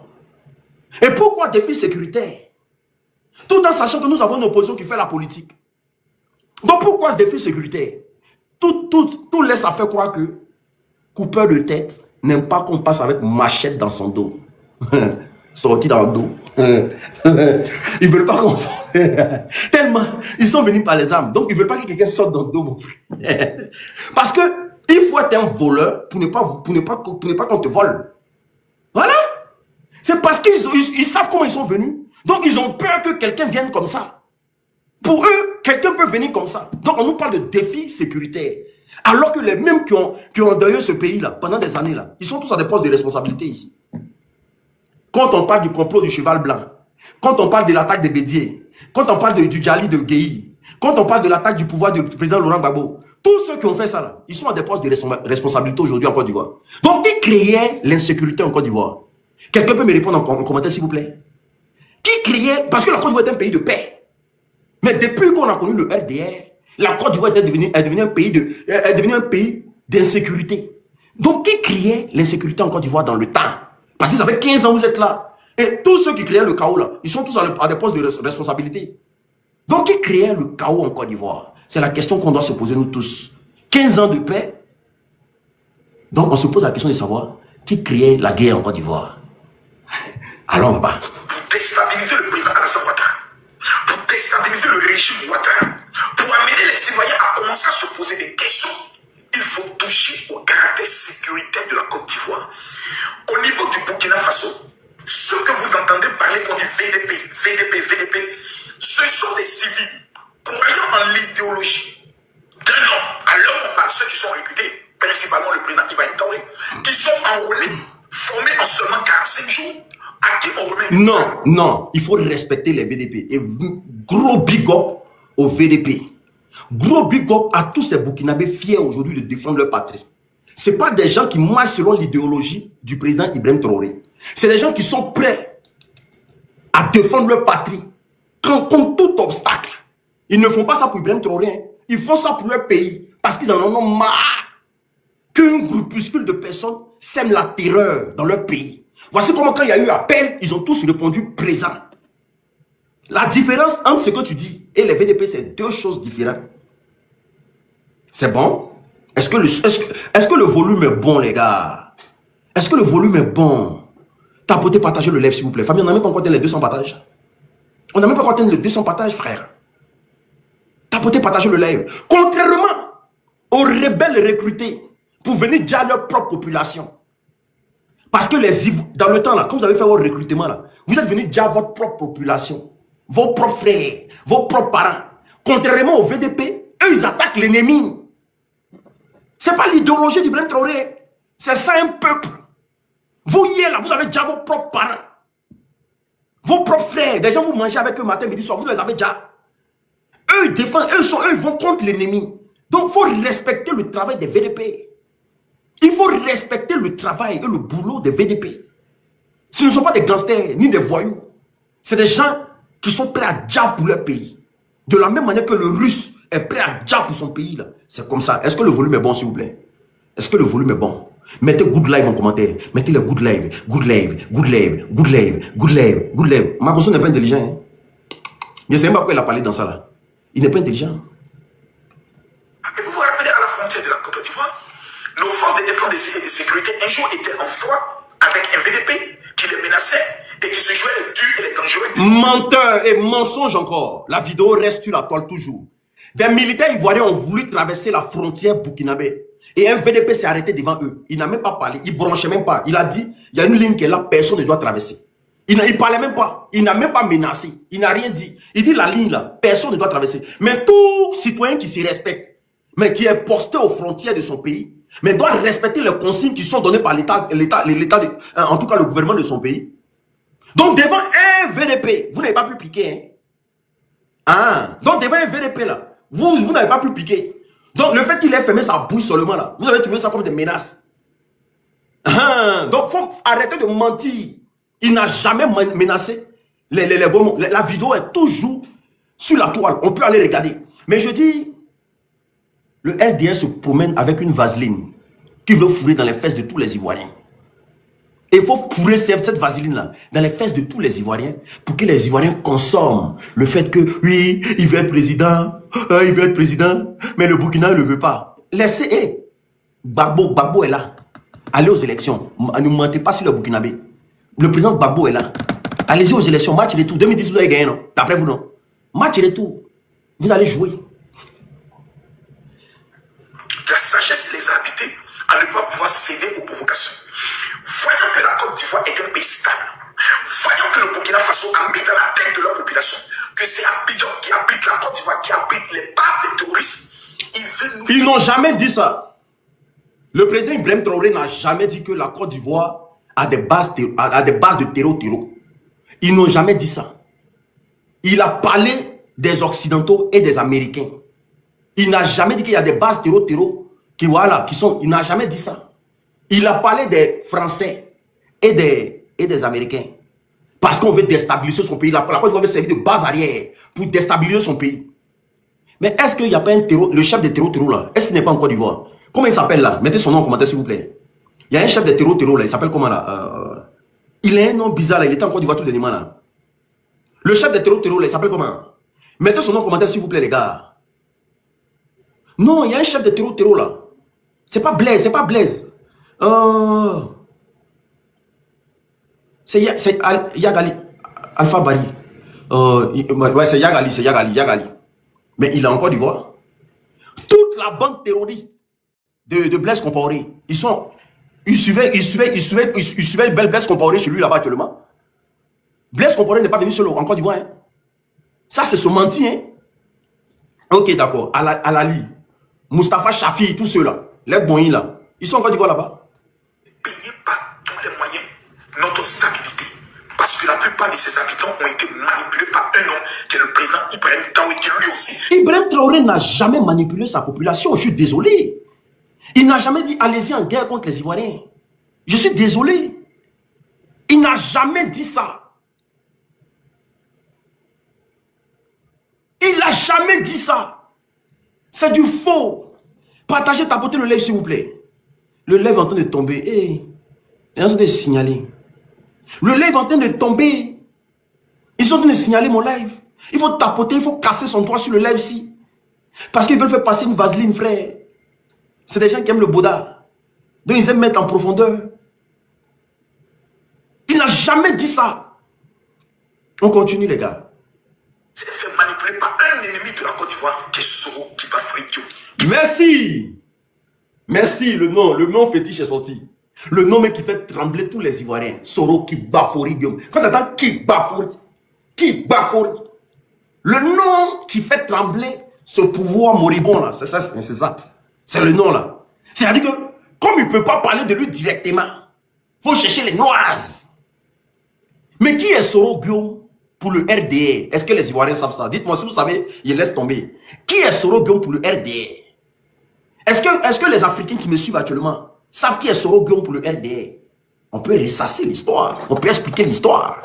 Speaker 2: Et pourquoi défi sécuritaire? Tout en sachant que nous avons une opposition qui fait la politique. Donc pourquoi ce défi sécuritaire? Tout laisse à faire croire que coupeur de tête n'aime pas qu'on passe avec machette dans son dos. Sorti dans le dos. Ils veulent pas qu'on sorte. Tellement, ils sont venus par les armes. Donc, ils veulent pas que quelqu'un sorte dans le dos, mon frère. Parce que il faut être un voleur pour ne pas qu'on te vole. Voilà. C'est parce qu'ils savent comment ils sont venus. Donc, ils ont peur que quelqu'un vienne comme ça. Pour eux, quelqu'un peut venir comme ça. Donc, on nous parle de défis sécuritaires. Alors que les mêmes qui ont endeuillé ce pays-là, pendant des années, là, ils sont tous à des postes de responsabilité ici. Quand on parle du complot du cheval blanc, quand on parle de l'attaque des Bédier, quand on parle du Djali de Guéhi, quand on parle de l'attaque du pouvoir du président Laurent Gbagbo, tous ceux qui ont fait ça là, ils sont à des postes de responsabilité aujourd'hui en Côte d'Ivoire. Donc qui créait l'insécurité en Côte d'Ivoire? Quelqu'un peut me répondre en commentaire s'il vous plaît? Qui créait? Parce que la Côte d'Ivoire est un pays de paix. Mais depuis qu'on a connu le RDR, la Côte d'Ivoire est devenue un pays d'insécurité. Donc qui créait l'insécurité en Côte d'Ivoire dans le temps? Parce que ça fait 15 ans que vous êtes là. Et tous ceux qui créaient le chaos là, ils sont tous à des postes de responsabilité. Donc qui créait le chaos en Côte d'Ivoire? C'est la question qu'on doit se poser nous tous.
Speaker 1: 15 ans de paix. Donc on se pose la question de savoir qui créait la guerre en Côte d'Ivoire. Allons, papa.
Speaker 2: Pour déstabiliser le président Alassane Ouattara, pour déstabiliser le régime Ouattara, pour amener les citoyens à commencer à se poser des questions, il faut toucher au caractère sécuritaire de la Côte d'Ivoire. Au niveau du Burkina Faso, ceux que vous entendez parler qu'on dit VDP, ce sont des civils croyant en l'idéologie d'un homme. À l'heure où on parle, ceux qui sont recrutés, principalement le président Ibrahim Traoré, qui sont enrôlés, formés en seulement 45 jours, à qui on remet...
Speaker 1: Non, non, il faut respecter les VDP. Et gros big up au VDP. Gros big up à tous ces Burkinabés fiers aujourd'hui de défendre leur patrie. Ce n'est pas des gens qui marchent selon l'idéologie du président Ibrahim Traoré. C'est des gens qui sont prêts à défendre leur patrie contre tout obstacle. Ils ne font pas ça pour Ibrahim Traoré. Hein. Ils font ça pour leur pays. Parce qu'ils en ont marre qu'un groupuscule de personnes sème la terreur dans leur pays. Voici comment quand il y a eu appel, ils ont tous répondu présent. La différence entre ce que tu dis et les VDP, c'est deux choses différentes. C'est bon? Est-ce que le volume est bon, les gars? Est-ce que le volume est bon? Tapotez, partagez le live, s'il vous plaît. Famille, on n'a même pas encore atteint les 200 partages. On n'a même pas encore atteint les 200 partages, frère. Tapotez, partagez le live. Contrairement aux rebelles recrutés pour venir dire à leur propre population. Parce que dans le temps, là, quand vous avez fait votre recrutement, là, vous êtes venus dire à votre propre population, vos propres frères, vos propres parents. Contrairement au VDP, eux, ils attaquent l'ennemi. Ce n'est pas l'idéologie d'Ibrahim Traoré. C'est ça un peuple. Vous hier, là, vous avez déjà vos propres parents. Vos propres frères. Des gens, vous mangez avec eux matin, midi, soir. Vous les avez déjà. Eux, ils défendent. Eux, ils vont contre l'ennemi. Donc, il faut respecter le travail des VDP. Il faut respecter le travail et le boulot des VDP. Ce ne sont pas des gangsters, ni des voyous. C'est des gens qui sont prêts à diable pour leur pays. De la même manière que le Russe est prêt à diable pour son pays. C'est comme ça. Est-ce que le volume est bon, s'il vous plaît? Est-ce que le volume est bon? Mettez good live en commentaire. Mettez le good live, good live, good live, good live, good live, good live. Magoso n'est pas intelligent. Hein? Je ne sais même pas pourquoi il a parlé dans ça là. Il n'est pas intelligent.
Speaker 2: Et vous vous rappelez à la frontière de la Côte d'Ivoire, nos forces de défense et de sécurité un jour étaient en froid avec un VDP qui les menaçait et qui se jouait les durs et les dangereux.
Speaker 1: Menteur et mensonge encore. La vidéo reste sur la toile toujours. Des militaires ivoiriens ont voulu traverser la frontière burkinabé. Et un VDP s'est arrêté devant eux. Il n'a même pas parlé. Il ne branchait même pas. Il a dit, il y a une ligne qui est là, personne ne doit traverser. Il ne parlait même pas. Il n'a même pas menacé. Il n'a rien dit. Il dit la ligne là, personne ne doit traverser. Mais tout citoyen qui s'y respecte, mais qui est posté aux frontières de son pays, mais doit respecter les consignes qui sont données par l'État, en tout cas le gouvernement de son pays. Donc devant un VDP, vous n'avez pas pu piquer. Hein? Donc devant un VDP là, vous n'avez pas pu piquer. Donc le fait qu'il ait fermé sa bouche seulement là, vous avez trouvé ça comme des menaces. Donc il faut arrêter de mentir. Il n'a jamais menacé les gomos. La vidéo est toujours sur la toile. On peut aller regarder. Mais je dis, le LDR se promène avec une vaseline qui veut fourrer dans les fesses de tous les Ivoiriens. Et il faut fourrer cette vaseline-là dans les fesses de tous les Ivoiriens pour que les Ivoiriens consomment le fait que, oui, il veut être président, mais le Burkina ne le veut pas. Laissez, Gbagbo est là. Allez aux élections. Ne mentez pas sur le Burkinabé. Le président Gbagbo est là. Allez-y aux élections, match retour. 2010, vous avez gagné, non? D'après vous, non? Match retour. Vous allez jouer.
Speaker 2: La sagesse les a habités à ne pas pouvoir céder aux provocations. Voyant que la Côte d'Ivoire est un pays stable, voyant que le Burkina Faso a mis dans la tête de leur population que c'est Abidjan qui habite la Côte d'Ivoire, qui habite les bases des terroristes, ils
Speaker 1: n'ont jamais dit ça. Le président Ibrahim Traoré n'a jamais dit que la Côte d'Ivoire a des bases de terreau. Ils n'ont jamais dit ça. Il a parlé des Occidentaux et des Américains. Il n'a jamais dit qu'il y a des bases terreau qui sont. Il n'a jamais dit ça. Il a parlé des Français et des Américains. Parce qu'on veut déstabiliser son pays. La Côte d'Ivoire veut servir de base arrière pour déstabiliser son pays. Mais est-ce qu'il n'y a pas un terreau, le chef des terreaux là, est-ce qu'il n'est pas en Côte d'Ivoire? Comment il s'appelle là? Mettez son nom en commentaire s'il vous plaît. Il y a un chef des terreaux là, il s'appelle comment là? Il a un nom bizarre là, il était en Côte d'Ivoire tout dernièrement là. Le chef des terreaux là, il s'appelle comment? Mettez son nom en commentaire s'il vous plaît les gars. Non, il y a un chef de terreau là. C'est pas Blaise, c'est pas Blaise. C'est Yagali. Alpha Bari. Ouais, c'est Yagali. Mais il est en Côte d'Ivoire. Toute la bande terroriste de Blaise Compaoré, ils suivaient Blaise Compaoré chez lui là-bas actuellement. Blaise Compaoré n'est pas venu seul en Côte d'Ivoire. Hein. Ça, c'est ce menti. Hein. Ok, d'accord. Alali, Mustapha Chafi, tous ceux-là, les Boïs là, ils sont en Côte d'Ivoire là-bas.
Speaker 2: Payez par tous les moyens notre stabilité. Parce que la plupart de ces habitants ont été manipulés par un homme qui est le président Ibrahim Traoré, qui lui aussi.
Speaker 1: Ibrahim Traoré n'a jamais manipulé sa population, je suis désolé. Il n'a jamais dit allez-y en guerre contre les Ivoiriens. Je suis désolé. Il n'a jamais dit ça. Il n'a jamais dit ça. C'est du faux. Partagez, tapotez le live s'il vous plaît. Le live est en train de tomber. Hey, ils sont en train de signaler. Le live est en train de tomber. Ils sont en train de signaler mon live. Il faut tapoter, il faut casser son doigt sur le live-ci. Parce qu'ils veulent faire passer une vaseline, frère. C'est des gens qui aiment le Bouddha. Donc ils aiment mettre en profondeur. Il n'a jamais dit ça. On continue les gars.
Speaker 2: C'est fait manipuler par un ennemi de la Côte d'Ivoire qui est Soro Kibafoué.
Speaker 1: Merci. Merci, le nom fétiche est sorti. Le nom qui fait trembler tous les Ivoiriens. Soro Kibafoué. Quand tu entends Kibafoué. Le nom qui fait trembler ce pouvoir moribond là. C'est ça. C'est le nom là. C'est-à-dire que, comme il ne peut pas parler de lui directement, il faut chercher les noises. Mais qui est Soro Guillaume pour le RDR? Est-ce que les Ivoiriens savent ça? Dites-moi si vous savez, ils laissent tomber. Qui est Soro Guillaume pour le RDR? Est-ce que les Africains qui me suivent actuellement savent qui est Soro Guillaume pour le RDR? On peut ressasser l'histoire. On peut expliquer l'histoire.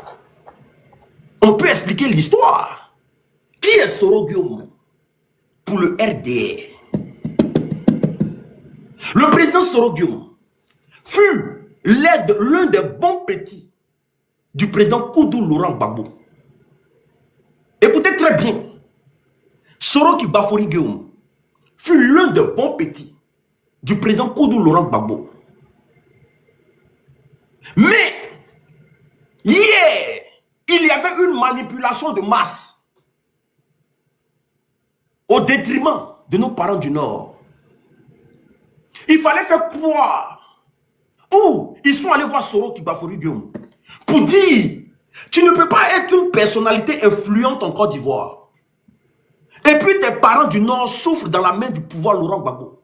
Speaker 1: Qui est Soro Guillaume pour le RDR? Le président Soro Guillaume fut l'un des bons petits du président Koudou Laurent Gbagbo. Écoutez très bien. Soro Kibafoué Guillaume fut l'un des bons petits du président Koudou Laurent Gbagbo. Mais hier, il y avait une manipulation de masse au détriment de nos parents du Nord. Il fallait faire croire. Ou ils sont allés voir Soro Kibafoué Guillaume pour dire tu ne peux pas être une personnalité influente en Côte d'Ivoire. Et puis tes parents du Nord souffrent dans la main du pouvoir Laurent Gbagbo.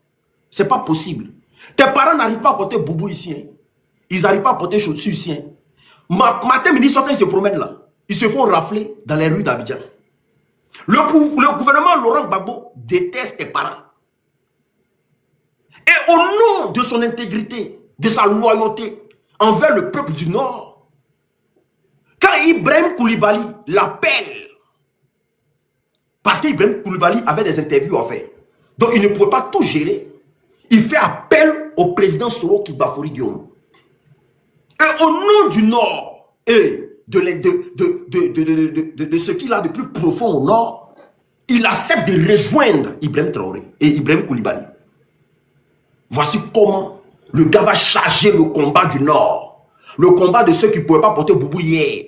Speaker 1: C'est pas possible. Tes parents n'arrivent pas à porter boubou ici. Hein. Ils n'arrivent pas à porter chaussures ici. Hein. Matin, midi, soir, quand ils se promènent là, ils se font rafler dans les rues d'Abidjan. Le gouvernement Laurent Gbagbo déteste tes parents. Et au nom de son intégrité, de sa loyauté envers le peuple du Nord, quand Ibrahim Koulibaly l'appelle, parce qu'Ibrahim Koulibaly avait des interviews à faire, donc il ne pouvait pas tout gérer, il fait appel au président Soro Kibafoué Guillaume. Et au nom du Nord et de ce qu'il a de plus profond au Nord, il accepte de rejoindre Ibrahim Traoré et Ibrahim Koulibaly. Voici comment le gars va charger le combat du Nord. Le combat de ceux qui ne pouvaient pas porter boubou hier.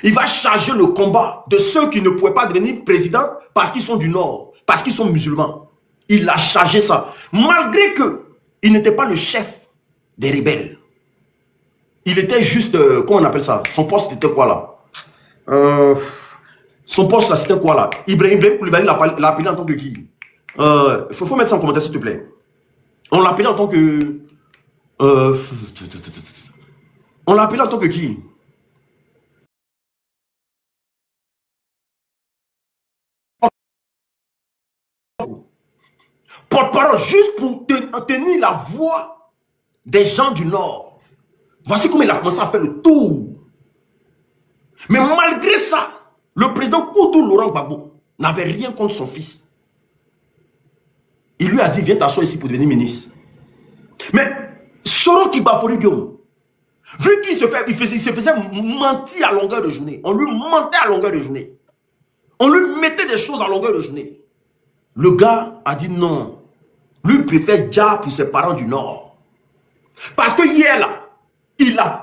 Speaker 1: Il va charger le combat de ceux qui ne pouvaient pas devenir président parce qu'ils sont du Nord, parce qu'ils sont musulmans. Il a chargé ça. Malgré qu'il n'était pas le chef des rebelles. Il était juste, comment on appelle ça? Son poste était quoi là? Son poste là, c'était quoi là? Ibrahim Koulibaly l'a appelé en tant que qui? Faut mettre ça en commentaire s'il te plaît. On l'a appelé en tant que... on l'a appelé en tant que qui? Porte-parole, juste pour tenir la voix des gens du Nord. Voici comment il a commencé à faire le tour. Mais malgré ça, le président Koudou Laurent Gbagbo n'avait rien contre son fils. Il lui a dit, viens t'asseoir ici pour devenir ministre. Mais Soro Kibafoué Guillaume, vu qu'il se faisait mentir à longueur de journée, on lui mentait à longueur de journée. On lui mettait des choses à longueur de journée. Le gars a dit non. Lui préfère Dja pour ses parents du Nord. Parce que hier là, il a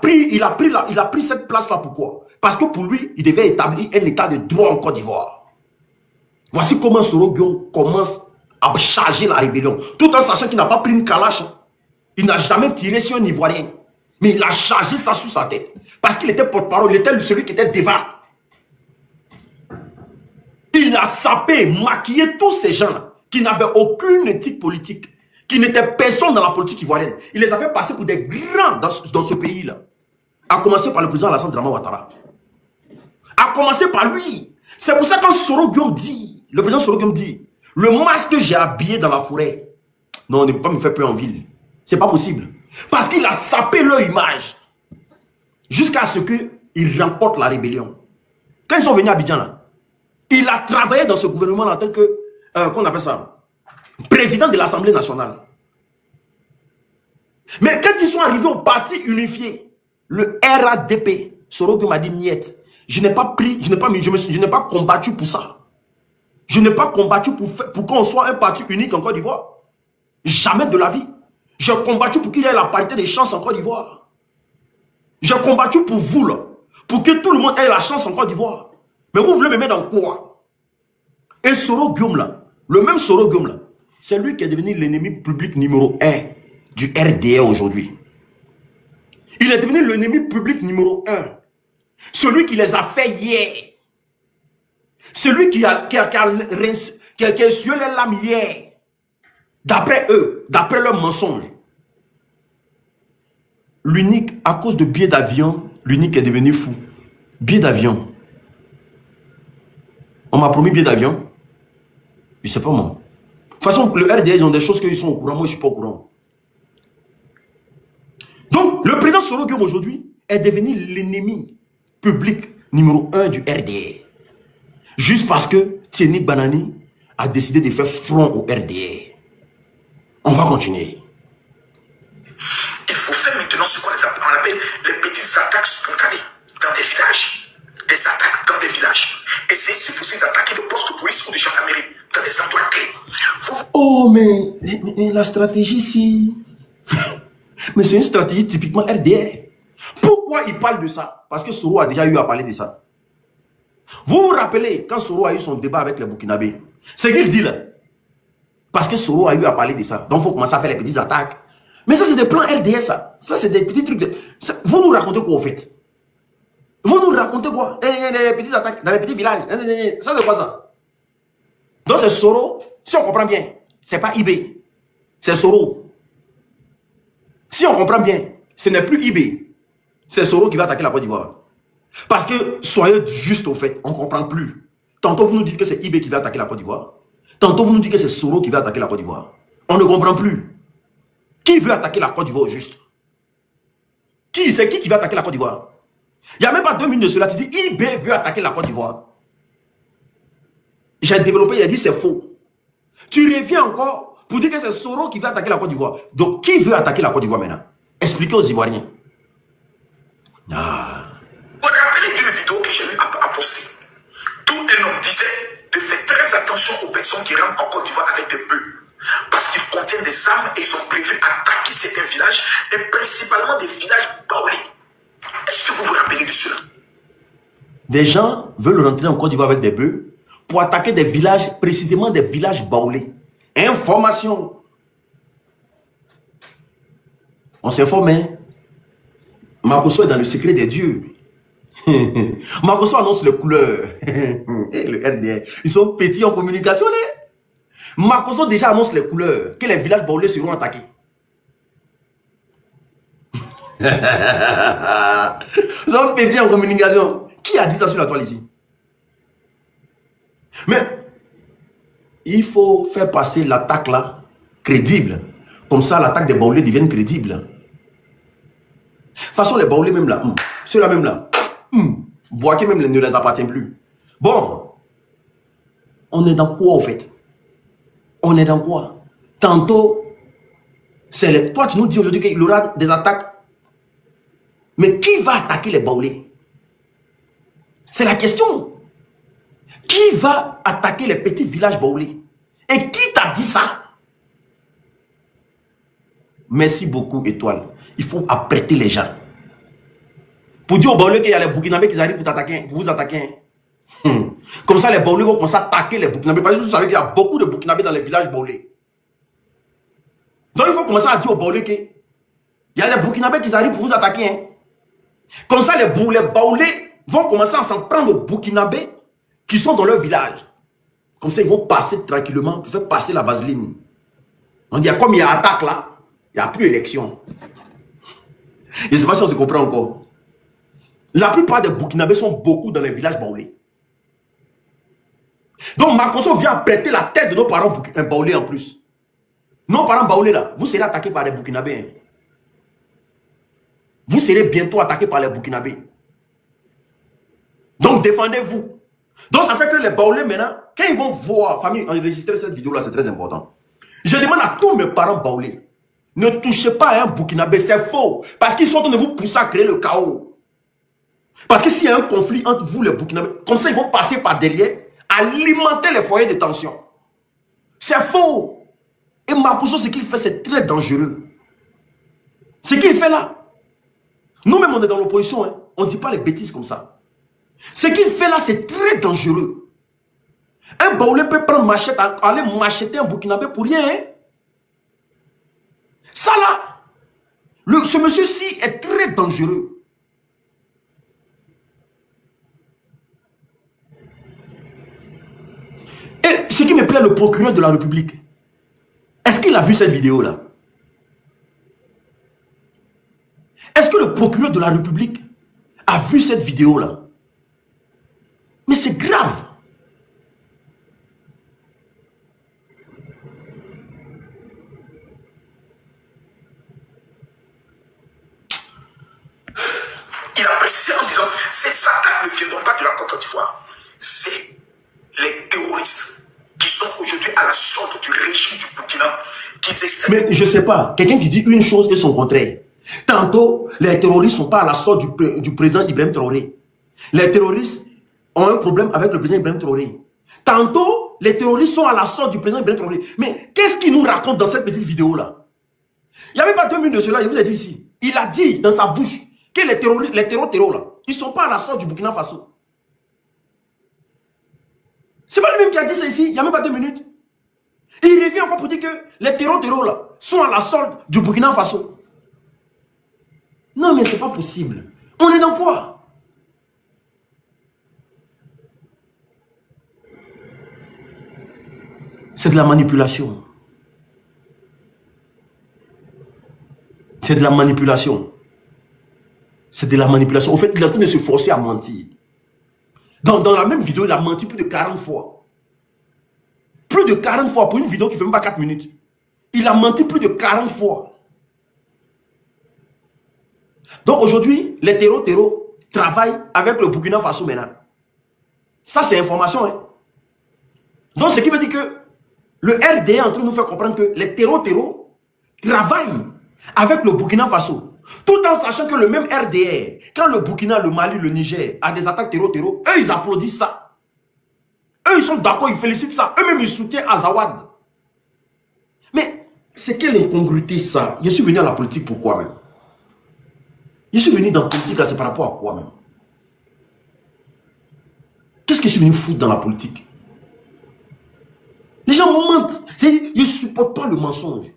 Speaker 1: pris cette place-là. Pourquoi? Parce que pour lui, il devait établir un état de droit en Côte d'Ivoire. Voici comment Soro Guillaume commence à charger la rébellion. Tout en sachant qu'il n'a pas pris une calache. Il n'a jamais tiré sur un Ivoirien. Mais il a chargé ça sous sa tête. Parce qu'il était porte-parole, il était celui qui était devant. Il a sapé, maquillé tous ces gens-là qui n'avaient aucune éthique politique, qui n'étaient personne dans la politique ivoirienne. Il les a fait passer pour des grands dans ce pays-là. A commencer par le président Alassane Dramane Ouattara. A commencer par lui. C'est pour ça que quand Soro Guillaume dit, le président Soro Guillaume dit, le masque que j'ai habillé dans la forêt, non, on ne peut pas me faire peur en ville. C'est pas possible. Parce qu'il a sapé leur image. Jusqu'à ce qu'ils remportent la rébellion. Quand ils sont venus à Abidjan, là, il a travaillé dans ce gouvernement en tant que, qu'on appelle ça, président de l'Assemblée nationale. Mais quand ils sont arrivés au parti unifié, le RADP, Soro Guillaume m'a dit, niet, je n'ai pas combattu pour ça. Je n'ai pas combattu pour qu'on soit un parti unique en Côte d'Ivoire. Jamais de la vie. J'ai combattu pour qu'il y ait la parité des chances en Côte d'Ivoire. J'ai combattu pour vous, là, pour que tout le monde ait la chance en Côte d'Ivoire. Mais vous voulez me mettre dans quoi? Et Soro Guillaume, là, le même Soro Guillaume, là, c'est lui qui est devenu l'ennemi public numéro 1 du RDR aujourd'hui. Il est devenu l'ennemi public numéro 1. Celui qui les a fait hier. Celui qui a sué les lames hier. D'après eux, d'après leurs mensonges. L'unique, à cause de billets d'avion, l'unique est devenu fou. Billets d'avion. On m'a promis billets d'avion. Je ne sais pas moi. De toute façon, le RDA, ils ont des choses qu'ils sont au courant. Moi, je ne suis pas au courant. Donc, le président Soro Guillaume aujourd'hui est devenu l'ennemi public numéro 1 du RDA. Juste parce que Tieni Banani a décidé de faire front au RDA. On va continuer.
Speaker 2: Il faut faire maintenant ce qu'on appelle les petites attaques spontanées dans des villages. Des attaques dans des villages. Essayez si possible d'attaquer le poste de police ou de gendarmerie dans des endroits clés.
Speaker 1: Oh, mais la stratégie, si... Mais c'est une stratégie typiquement RDR. Pourquoi il parle de ça? Parce que Soro a déjà eu à parler de ça. Vous vous rappelez, quand Soro a eu son débat avec les Burkinabés, c'est qu'il dit là. Parce que Soro a eu à parler de ça. Donc il faut commencer à faire les petites attaques. Mais ça, c'est des plans RDR, ça. Ça, c'est des petits trucs. Vous nous racontez quoi, au fait? Vous nous racontez quoi? Dans les petites attaques, dans les petits villages. Ça, c'est quoi ça? Donc c'est Soro. Si on comprend bien, c'est pas IB. C'est Soro. Si on comprend bien, ce n'est plus IB. C'est Soro qui va attaquer la Côte d'Ivoire. Parce que, soyez juste au fait, on ne comprend plus. Tantôt vous nous dites que c'est IB qui va attaquer la Côte d'Ivoire. Tantôt vous nous dites que c'est Soro qui va attaquer la Côte d'Ivoire. On ne comprend plus. Qui veut attaquer la Côte d'Ivoire au juste? C'est qui va attaquer la Côte d'Ivoire? Il n'y a même pas 2 minutes de cela, tu dis IB veut attaquer la Côte d'Ivoire. J'ai développé, il a dit c'est faux. Tu reviens encore pour dire que c'est Soro qui veut attaquer la Côte d'Ivoire. Donc qui veut attaquer la Côte d'Ivoire maintenant? Expliquez aux Ivoiriens. Ah.
Speaker 2: Vous vous rappelez d'une vidéo que j'ai eu à poster. Tout un homme disait de faire très attention aux personnes qui rentrent en Côte d'Ivoire avec des bœufs. Parce qu'ils contiennent des armes et ils ont prévu attaquer certains villages et principalement des villages baoulés. Est-ce que vous vous rappelez de cela?
Speaker 1: Des gens veulent rentrer en Côte d'Ivoire avec des bœufs pour attaquer des villages, précisément des villages baoulés. Information. On s'informe, hein? Makosso est dans le secret des dieux. Makosso annonce les couleurs. Le RDR. Ils sont petits en communication, là. Makosso déjà annonce les couleurs. Que les villages baoulés seront attaqués. Ils sont petits en communication. Qui a dit ça sur la toile ici? Mais il faut faire passer l'attaque là crédible. Comme ça, l'attaque des baoulés devienne crédible. De toute façon, les baoulés même là, ceux-là même là, Boaké même ne les appartient plus. Bon, on est dans quoi au fait? On est dans quoi? Tantôt, c'est toi tu nous dis aujourd'hui qu'il y aura des attaques. Mais qui va attaquer les baoulés? C'est la question. Qui va attaquer les petits villages baoulés? Et qui t'a dit ça? Merci beaucoup, Étoile. Il faut apprêter les gens. Pour dire aux Baoulés qu'il y a les Burkinabés qui arrivent pour vous attaquer. Comme ça, les Baoulés vont commencer à attaquer les Burkinabés. Parce que vous savez qu'il y a beaucoup de Burkinabés dans les villages Baoulés. Donc, il faut commencer à dire aux Baoulés qu'il y a des Burkinabés qui arrivent pour vous attaquer. Hein. Comme ça, les Baoulés vont commencer à s'en prendre aux Burkinabés qui sont dans leur village. Comme ça, ils vont passer tranquillement pour faire passer la vaseline. On dit, comme il y a attaque là, il n'y a plus élection. Je ne sais pas si on se comprend encore. La plupart des Burkinabés sont beaucoup dans les villages baoulés. Donc, Makosso vient prêter la tête de nos parents baoulés en plus. Nos parents baoulés là, vous serez attaqués par les Burkinabés. Hein. Vous serez bientôt attaqués par les Burkinabés. Donc, défendez-vous. Donc, ça fait que les baoulés maintenant, quand ils vont voir, famille, enregistrer cette vidéo là, c'est très important. Je demande à tous mes parents baoulés, ne touchez pas à un Burkinabé, c'est faux. Parce qu'ils sont en train de vous pousser à créer le chaos. Parce que s'il y a un conflit entre vous, les Burkinabés, comme ça, ils vont passer par derrière, alimenter les foyers de tension. C'est faux. Et Makosso, ce qu'il fait, c'est très dangereux. Ce qu'il fait là. Nous-mêmes, on est dans l'opposition. Hein. On ne dit pas les bêtises comme ça. Ce qu'il fait là, c'est très dangereux. Un Baoulé peut prendre machette, aller macheter un Burkinabé pour rien. Hein. Ça là, ce monsieur-ci est très dangereux. Et ce qui me plaît, le procureur de la République, est-ce qu'il a vu cette vidéo-là? Est-ce que le procureur de la République a vu cette vidéo-là? Mais c'est grave.
Speaker 2: Il a précisé en disant, ces attaques ne viendront pas de la Côte d'Ivoire. C'est les terroristes qui sont aujourd'hui à la sorte du régime du Burkina qui essaient...
Speaker 1: Mais je ne sais pas, quelqu'un qui dit une chose et son contraire. Tantôt, les terroristes ne sont pas à la sorte du président Ibrahim Traoré. Les terroristes ont un problème avec le président Ibrahim Traoré. Tantôt, les terroristes sont à la sorte du président Ibrahim Traoré. Mais qu'est-ce qu'il nous raconte dans cette petite vidéo-là? Il n'y avait pas 2 minutes de cela, je vous ai dit ici. Il a dit dans sa bouche que les terroristes là, ils ne sont pas à la sorte du Burkina Faso. C'est pas lui-même qui a dit ça ici, il n'y a même pas 2 minutes. Il revient encore pour dire que les terroristes là sont à la solde du Burkina Faso. Non mais c'est pas possible. On est dans quoi? C'est de la manipulation. C'est de la manipulation. C'est de la manipulation. Au fait, il est en train de se forcer à mentir. Dans la même vidéo, il a menti plus de 40 fois. Plus de 40 fois pour une vidéo qui ne fait même pas 4 minutes. Il a menti plus de 40 fois. Donc aujourd'hui, les terreaux travaillent avec le Burkina Faso maintenant. Ça, c'est information. Hein? Donc, ce qui veut dire que le RDA est en train de nous faire comprendre que les terreaux travaillent avec le Burkina Faso. Tout en sachant que le même RDA, quand le Burkina, le Mali, le Niger a des attaques terreaux, eux, ils applaudissent ça. Eux, ils sont d'accord, ils félicitent ça. Eux-mêmes, ils soutiennent Azawad. Mais c'est quelle incongruité ça? Je suis venu à la politique pourquoi même? Je suis venu dans la politique, c'est par rapport à quoi même? Qu'est-ce que je suis venu foutre dans la politique? Les gens mentent. Ils ne supportent pas le mensonge.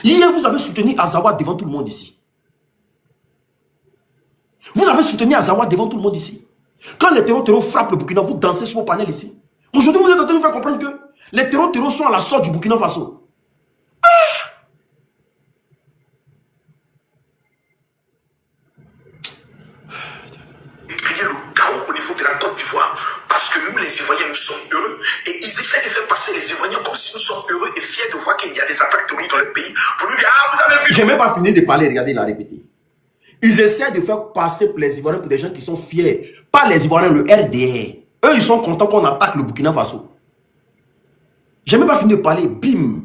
Speaker 1: Hier, vous avez soutenu Azawad devant tout le monde ici. Vous avez soutenu Azawad devant tout le monde ici. Quand les terreaux frappent le Burkina, vous dansez sur vos panels ici. Aujourd'hui, vous êtes en train de nous faire comprendre que les terreaux sont à la sorte du Burkina Faso.
Speaker 2: Le chaos au niveau de la Côte d'Ivoire. Parce que nous, les Ivoiriens, nous sommes heureux. Et ils essaient de faire passer les Ivoiriens comme si nous sommes heureux et fiers de voir qu'il y a des attaques terroristes dans le pays. Pour nous dire, ah, vous avez vu.
Speaker 1: Je n'ai même pas fini de parler, regardez, il a répété. Ils essaient de faire passer pour les Ivoiriens pour des gens qui sont fiers. Pas les Ivoiriens, le RDR. Eux, ils sont contents qu'on attaque le Burkina Faso. Je n'ai même pas fini de parler. Bim.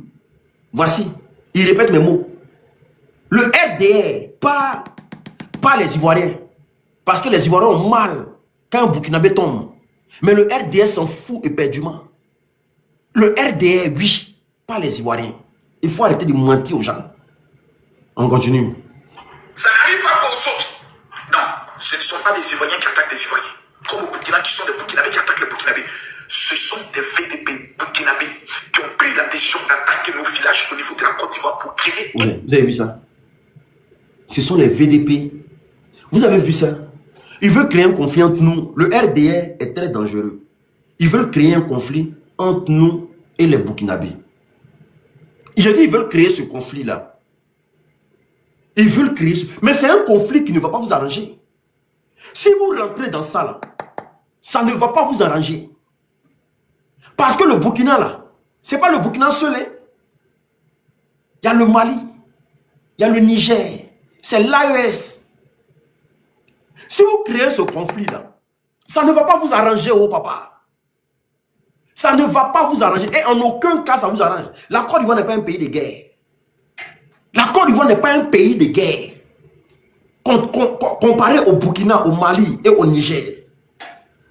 Speaker 1: Voici. Il répète mes mots. Le RDR, pas les Ivoiriens. Parce que les Ivoiriens ont mal quand un Burkinabé tombe. Mais le RDR s'en fout éperdument. Le RDR, oui, pas les Ivoiriens. Il faut arrêter de mentir aux gens. On continue.
Speaker 2: Ça n'arrive pas qu'aux autres. Non, ce ne sont pas des Ivoiriens qui attaquent des Ivoiriens. Comme au Burkina, qui sont des Burkinabés qui attaquent les Burkinabés. Ce sont des VDP burkinabés qui ont pris la décision d'attaquer nos villages au niveau de la Côte d'Ivoire pour créer...
Speaker 1: Ouais, vous avez vu ça? Ce sont les VDP. Vous avez vu ça? Ils veulent créer un conflit entre nous. Le RDR est très dangereux. Ils veulent créer un conflit entre nous et les Burkinabés. J'ai dit ils veulent créer ce conflit-là. Ils veulent créer ce... Mais c'est un conflit qui ne va pas vous arranger. Si vous rentrez dans ça, là, ça ne va pas vous arranger. Parce que le Burkina, là, c'est pas le Burkina seul. Hein. Il y a le Mali, il y a le Niger, c'est l'AES. Si vous créez ce conflit-là, ça ne va pas vous arranger, oh papa. Ça ne va pas vous arranger. Et en aucun cas, ça vous arrange. La Côte d'Ivoire n'est pas un pays de guerre. La Côte d'Ivoire n'est pas un pays de guerre. Comparé au Burkina, au Mali et au Niger.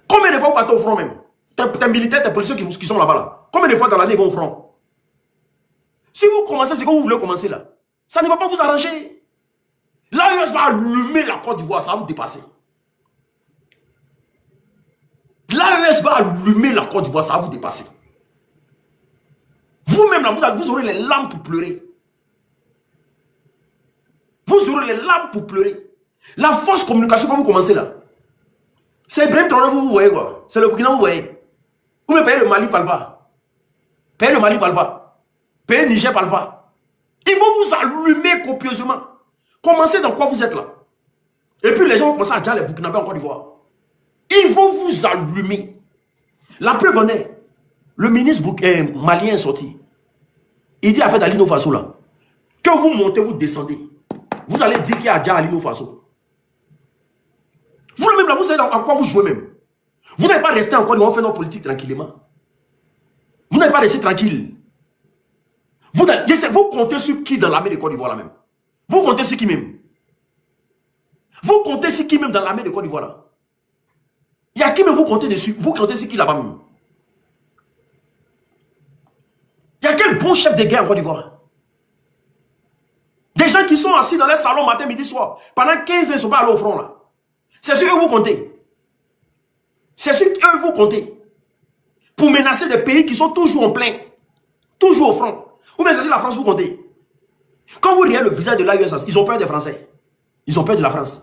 Speaker 1: Combien de fois vous partez au front même? Tes militaires, tes policiers qui sont là-bas là. Combien de fois dans l'année ils vont au front? Si vous commencez ce que vous voulez commencer là, ça ne va pas vous arranger. L'AES va allumer la Côte d'Ivoire, ça va vous dépasser. L'AES va allumer la Côte d'Ivoire, ça va vous dépasser. Vous-même là, vous aurez les larmes pour pleurer. Vous aurez les larmes pour pleurer. La fausse communication quand vous commencez là, c'est Ibrahim Traoré, vous voyez quoi? C'est le Burkina, vous voyez. Vous me payez le Mali, parle pas. Payez le Mali, parle pas. Payez le Niger, parle pas. Ils vont vous allumer copieusement. Commencez dans quoi vous êtes là. Et puis les gens vont commencer à dire les Burkinabés en Côte d'Ivoire. Ils vont vous allumer. La preuve en est, le ministre malien est sorti. Il dit à fait d'Alino Faso là, que vous montez, vous descendez. Vous allez dire qu'il y a déjà Alino Faso. Vous-même là, vous savez à quoi vous jouez même. Vous n'avez pas resté en Côte d'Ivoire, on fait nos politiques tranquillement. Vous n'avez pas resté tranquille. Vous comptez sur qui dans l'armée de Côte d'Ivoire là même? Vous comptez sur qui même? Vous comptez sur qui même dans l'armée de Côte d'Ivoire là? Il y a qui même vous comptez dessus? Vous comptez sur qui là-bas même? Il y a quel bon chef de guerre en Côte d'Ivoire? Des gens qui sont assis dans les salons matin, midi, soir. Pendant 15 ans, ils ne sont pas allés au front là. C'est sur eux vous comptez. C'est sur eux vous comptez. Pour menacer des pays qui sont toujours en plein. Toujours au front. Ou bien c'est sur la France vous comptez. Quand vous regardez le visage de l'AES, ils ont peur des Français. Ils ont peur de la France.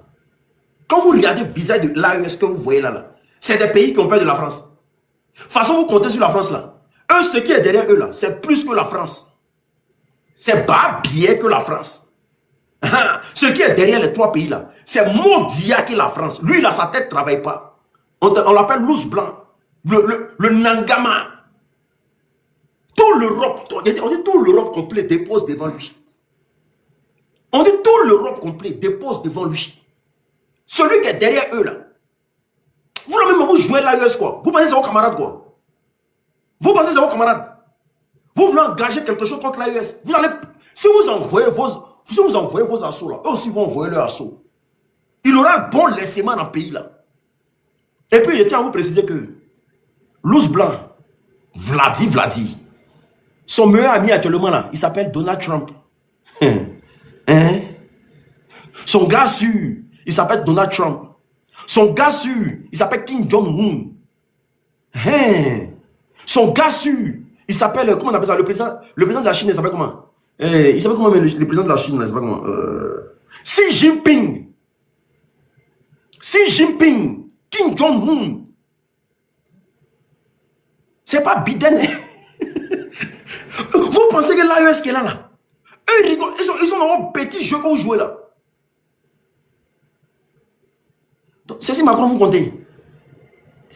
Speaker 1: Quand vous regardez le visage de l'AES que vous voyez là, c'est des pays qui ont peur de la France. De toute façon, vous comptez sur la France là. Eux, ce qui est derrière eux là, c'est plus que la France. C'est pas bien que la France. Ce qui est derrière les trois pays là, c'est mondial que la France. Lui là, sa tête ne travaille pas. On l'appelle l'ours blanc. Le Nangama. Tout l'Europe, on dit tout l'Europe complet dépose devant lui. On dit tout l'Europe complet dépose devant lui. Celui qui est derrière eux là. Vous là même vous jouez l'AES quoi. Vous pensez que c'est vos camarades quoi. Vous pensez que c'est vos camarades. Vous voulez engager quelque chose contre l'AES. Vous allez, si vous envoyez vos assauts là, eux aussi vont envoyer leurs assauts. Il aura le bon laissement dans le pays là. Et puis je tiens à vous préciser que l'ours blanc, Vladi, son meilleur ami actuellement là, il s'appelle Donald Trump. Hein? Son gars sûr, il s'appelle Donald Trump. Son gars sûr, il s'appelle Kim Jong-un. Hein? Son gars sûr, il s'appelle, comment on appelle ça, le président de la Chine, il s'appelle comment? Il s'appelle comment le président de la Chine, il s'appelle comment? Xi Jinping. Xi Jinping. Kim Jong-un. C'est pas Biden. Vous pensez que l'AES qui est là, eux ils rigolent, ils sont dans un petit jeu que vous jouez là. C'est si Macron vous comptez.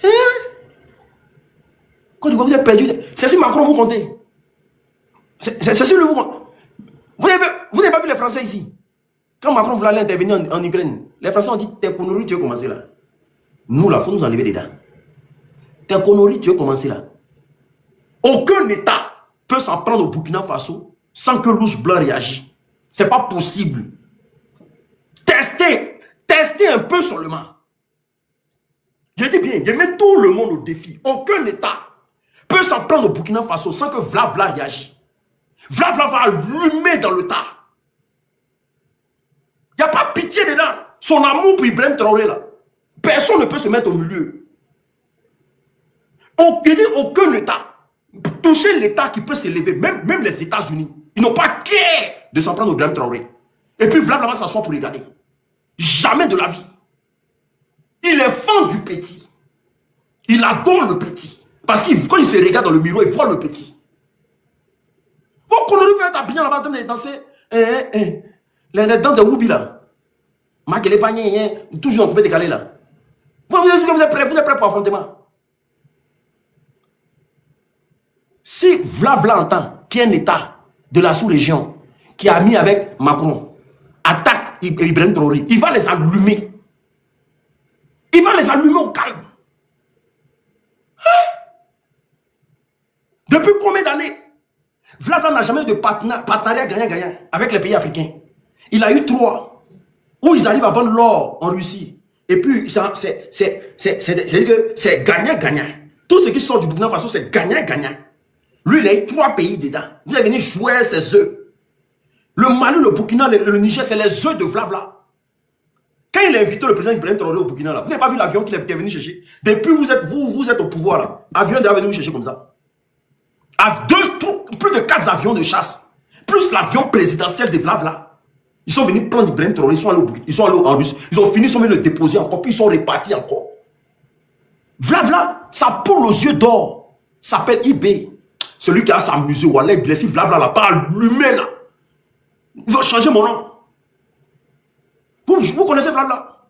Speaker 1: Hein? Quand vous êtes perdu, c'est si Macron vous comptez. C'est sûr le vous. Vous n'avez pas vu les Français ici. Quand Macron voulait aller intervenir en Ukraine, les Français ont dit tes conneries, tu veux commencer là. Nous là, il faut nous enlever dedans. Tes conneries, tu veux commencer là. Aucun État peut s'en prendre au Burkina Faso sans que l'ours blanc réagisse. Ce n'est pas possible. Testez un peu seulement. Je dis bien, je mets tout le monde au défi. Aucun État peut s'en prendre au Burkina Faso sans que Vla réagisse. Vla va allumer dans le tas. Il n'y a pas pitié dedans. Son amour pour Ibrahim Traoré là. Personne ne peut se mettre au milieu. Aucun État. Toucher l'État qui peut s'élever, même les États-Unis, ils n'ont pas care de s'en prendre au Ibrahim Traoré. Et puis Vla va s'asseoir pour regarder. Jamais de la vie. Il est fan du petit. Il adore le petit. Parce que quand il se regarde dans le miroir, il voit le petit. Faut qu'on aurait fait bien là-bas en train de danser. Les dents de Woubi là. Maquille panier, toujours on peut décaler là. Vous êtes prêts pour affrontement. Si Vla entend qu'il y a un État de la sous-région qui a mis avec Macron, attaque Ibrahim Traoré, il va les allumer. Il va les allumer au calme. Hein? Depuis combien d'années? Vla n'a jamais eu de partenariat gagnant-gagnant avec les pays africains. Il a eu 3 où ils arrivent à vendre l'or en Russie. Et puis, c'est gagnant-gagnant. Tout ce qui sort du Burkina Faso, c'est gagnant-gagnant. Lui, il a eu 3 pays dedans. Vous allez venir jouer ses œufs. Le Mali, le Burkina, le Niger, c'est les œufs de Vla. Quand il a invité le président Ibrahim Traoré au Burkina, là, vous n'avez pas vu l'avion qu'il est venu chercher. Depuis vous êtes au pouvoir, là. Avion est venu vous chercher comme ça. Plus de 4 avions de chasse. Plus l'avion présidentiel de Vla. Ils sont venus prendre Ibrahim Traoré, ils sont allés en Russie. Ils ont fini, ils sont venus le déposer encore, puis ils sont repartis encore. Vla, sa poule aux yeux d'or s'appelle IB. Celui qui a sa musée, Wallah, blessé, Vla l'a pas allumé là. Il va changer mon nom. Vous connaissez Vla?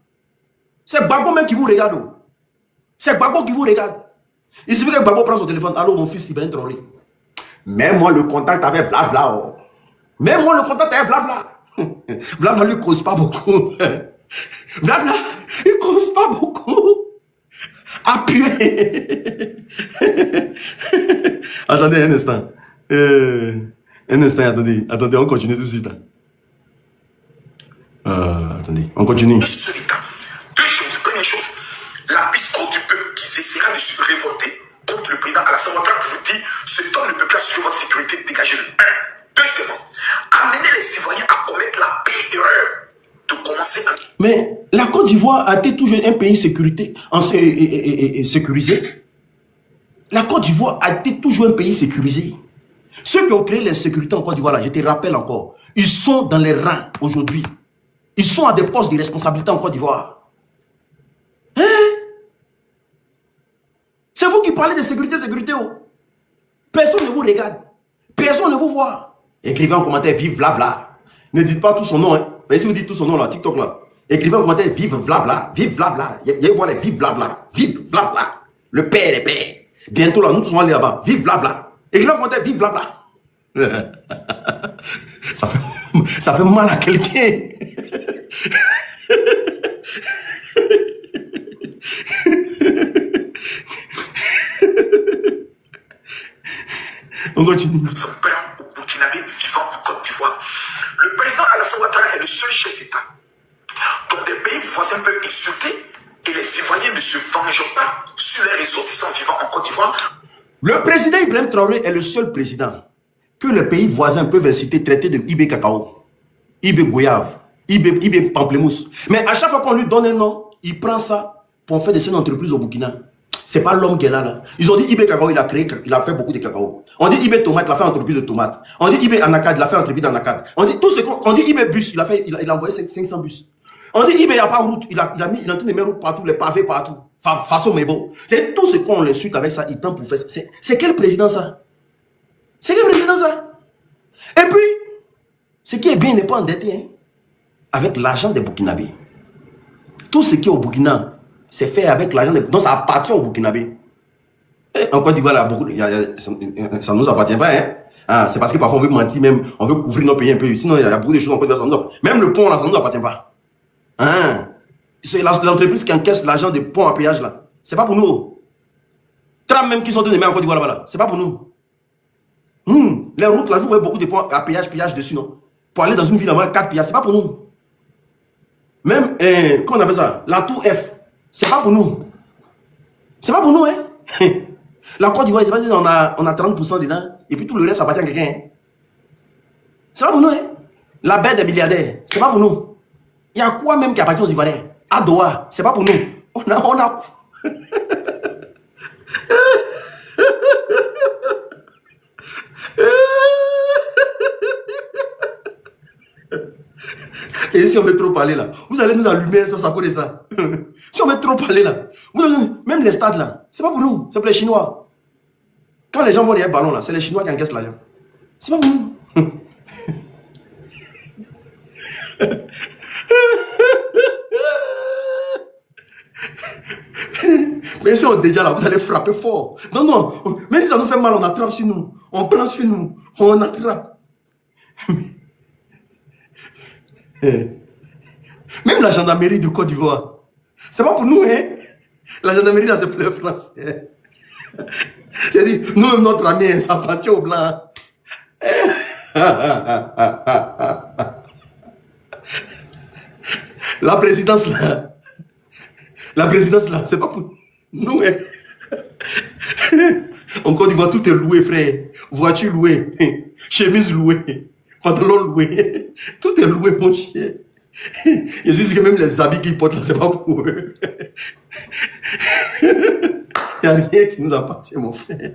Speaker 1: C'est Gbagbo même qui vous regarde. C'est Gbagbo qui vous regarde. Il suffit que Gbagbo prenne son téléphone. Allô, mon fils Ibrahim Traoré. Mets-moi le contact avec Vla. Mets-moi le contact avec Vla. Vla ne lui cause pas beaucoup. Vla, il cause pas beaucoup. Appuyez. Attendez un instant. Attendez, on continue tout de suite. Attendez, on continue.
Speaker 2: Deux choses. Première chose, la discours du peuple qui essaiera de se révolter contre le président Alassane Ouattara pour vous dire ce temps le peuple a sur votre sécurité, dégagez-le. Deuxièmement, amener les Ivoiriens à commettre la pire erreur de commencer à...
Speaker 1: Mais la Côte d'Ivoire a été toujours un pays sécurisé. La Côte d'Ivoire a été toujours un pays sécurisé. Ceux qui ont créé l'insécurité en Côte d'Ivoire, là, je te rappelle encore, ils sont dans les rangs aujourd'hui. Ils sont à des postes de responsabilité en Côte d'Ivoire. Hein? C'est vous qui parlez de sécurité. Oh. Personne ne vous regarde. Personne ne vous voit. Écrivez en commentaire, vive Vla. Ne dites pas tout son nom. Hein. Si vous dites tout son nom là, TikTok là. Écrivez en commentaire, vive Vla. Vive Vla. Il va les vive Vla. Vive Vla. Le père est père. Bientôt là, nous tous allons aller là-bas. Vive Vla. Écrivez en commentaire, vive Vla. Ça fait mal à quelqu'un. On continue.
Speaker 2: Son père au Burkinabé vivant en Côte d'Ivoire. Le président Alassane Ouattara est le seul chef d'État dont des pays voisins peuvent insulter et les Ivoiriens ne se vengent pas sur les ressortissants vivant en Côte d'Ivoire. Le président Ibrahim Traoré est le seul président que les pays voisins peuvent inciter, traiter de IB cacao, IB goyave, IB pamplemousse. Mais à chaque fois qu'on lui donne un nom, il prend ça pour faire de cette entreprise au Burkina. C'est pas l'homme qui est là. Ils ont dit IB cacao, il a fait beaucoup de cacao. On dit IB tomate, il a fait entreprise de tomates. On dit IB anacad, il a fait entreprise d'anacad. On dit tout ce qu'on dit IB bus, il a envoyé 500 bus. On dit IB, il n'y a pas route, il est en train de mettre route partout, les pavés partout. Façon mais bon. C'est tout ce qu'on le suit avec ça, il prend pour faire ça. C'est quel président ça? C'est quel président ça? Et puis, ce qui est bien n'est pas endetté, hein, avec l'argent des Burkinabés. Tout ce qui est au Burkina, c'est fait avec l'argent des... Donc ça appartient aux Burkinabés. En Côte d'Ivoire, ça ne nous appartient pas. Hein? Ah, c'est parce que parfois on veut mentir même, on veut couvrir nos pays un peu. Sinon, il y a beaucoup de choses en Côte d'Ivoire. Même le pont, là, ça ne nous appartient pas. Hein? C'est l'entreprise qui encaisse l'argent des ponts à péage là. C'est pas pour nous. Trump même qui sont de en Côte d'Ivoire là-bas. C'est pas pour nous. Les routes là, vous voyez beaucoup de ponts à péage dessus, non? Pour aller dans une ville avec 4 péages, c'est pas pour nous. Même, comment on appelle ça? La tour F, c'est pas pour nous. C'est pas pour nous, hein?
Speaker 1: La Côte d'Ivoire, c'est pas si on a 30% dedans, et puis tout le reste appartient à quelqu'un. Hein. C'est pas pour nous, hein. La baie des milliardaires, c'est pas pour nous. Il y a quoi même qui appartient aux Ivoiriens? À Doha, c'est pas pour nous. On a... Et si on veut trop parler là, vous allez nous allumer ça cause de ça. Si on veut trop parler là, même les stades là, c'est pas pour nous, c'est pour les Chinois. Quand les gens vont derrière le ballon là, c'est les Chinois qui encaissent l'argent. C'est pas pour nous. Mais si on est déjà là, vous allez frapper fort. Non, non, même si ça nous fait mal, on attrape sur nous. On prend sur nous, on attrape. Même la gendarmerie de Côte d'Ivoire, c'est pas pour nous, hein. La gendarmerie là, c'est pour les Français. C'est-à-dire, nous-mêmes, notre ami, ça appartient aux Blancs. La présidence là, c'est pas pour nous, hein. En Côte d'Ivoire, tout est loué, frère. Voiture louée, chemise louée, pantalon loué, tout est loué, mon chien. Je suis sûr que même les habits qu'ils portent là, c'est pas pour eux. Il n'y a rien qui nous appartient, mon frère.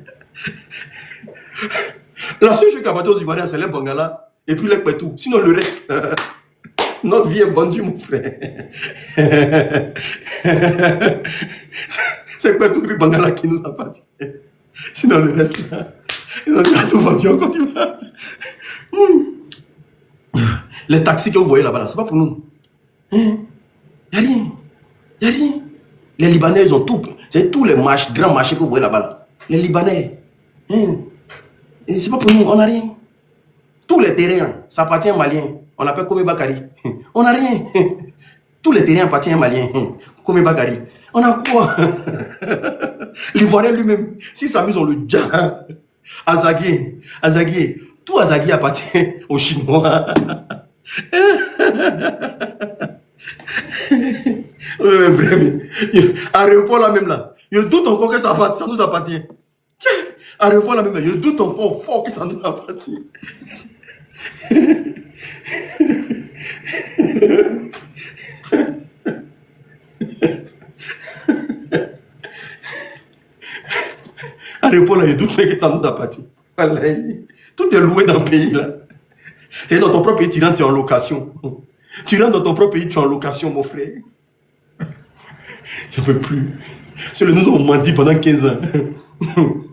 Speaker 1: La seule chose qui appartient aux Ivoiriens, c'est les Bangalas et puis les Kwetou. Sinon, le reste, notre vie est vendue, mon frère. C'est Kwetou et Bangala qui nous appartient. Sinon, le reste, là, ils ont déjà tout vendu en Côte d'Ivoire. Les taxis que vous voyez là-bas, là, c'est pas pour nous. Il n'y a rien. Il n'y a rien. Les Libanais, ils ont tout. C'est tous les grands marchés que vous voyez là-bas. Là. Les Libanais. C'est pas pour nous, on n'a rien. Tous les terrains, ça appartient aux Maliens. On l'appelle Komé Bakari. On n'a rien. Tous les terrains appartiennent aux Maliens. Komé Bakari. On a quoi? L'Ivoirien lui-même, si s'amuse, on le déjà. Azaguié. Tout Azaguié appartient aux Chinois. Aéroport là même là, je doute encore que ça nous appartient. Aéroport là même là, je doute encore fort que ça nous appartient. Aéroport là, je doute que ça nous appartient. Tout est loué dans le pays là. C'est dans ton propre pays, tu rentres, tu es en location. Tu rentres dans ton propre pays, tu es en location, mon frère. J'en peux plus. Nous ont menti pendant 15 ans.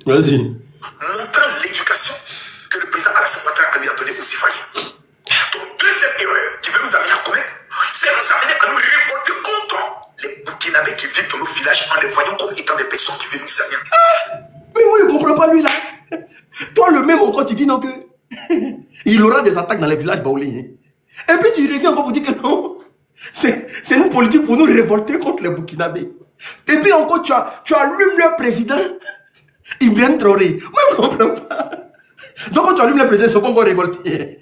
Speaker 1: Vas-y.
Speaker 2: Montrant l'éducation que le président Alassane Ouattara lui a donnée aux Ivoiriens. Donc, deuxième erreur qui veut nous amener à commettre, c'est nous amener à nous révolter contre les Burkinabés qui vivent dans nos villages en les voyant comme étant des personnes qui viennent nous servir.
Speaker 1: Mais moi, je ne comprends pas lui là. Toi, le même encore, tu dis non que... Il aura des attaques dans les villages baoulés. Et puis tu reviens encore pour dire que non. C'est une politique pour nous révolter contre les Burkinabés. Et puis encore, tu allumes le président Ibrahim Traoré. Moi, je ne comprends pas. Donc quand tu allumes le président, ils ne sont pas encore révoltés.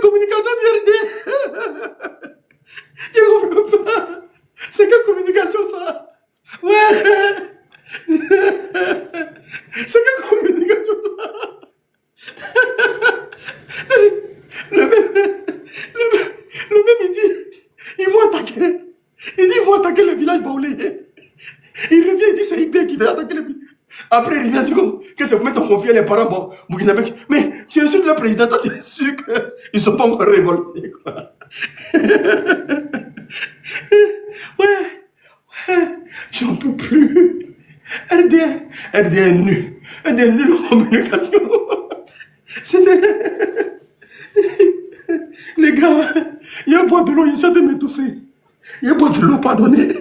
Speaker 1: Communication d'IRD. Je ne comprends pas. C'est quelle communication ça? Ouais. C'est quelle communication ça? Le même, il dit, ils vont attaquer. Il dit, ils vont attaquer le village baoulé. Il revient, il dit, c'est IB qui va attaquer le village. Après, il revient, du coup, que c'est pour mettre en confiance les parents burkinabés. Mais tu es sûr que le président, toi, tu es sûr qu'ils ne sont pas encore révoltés, quoi. Ouais, j'en peux plus. RD est nul. RD est nul en communication. C'était... Les gars, il y a boire de l'eau, il essaie de m'étouffer. Il y a boire de l'eau, pardonnez.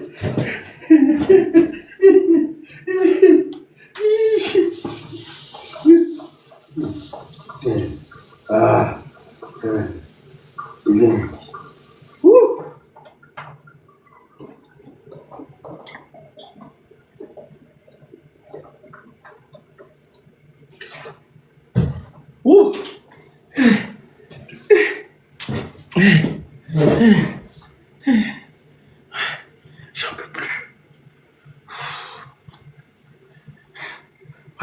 Speaker 1: Bien. J'en peux plus.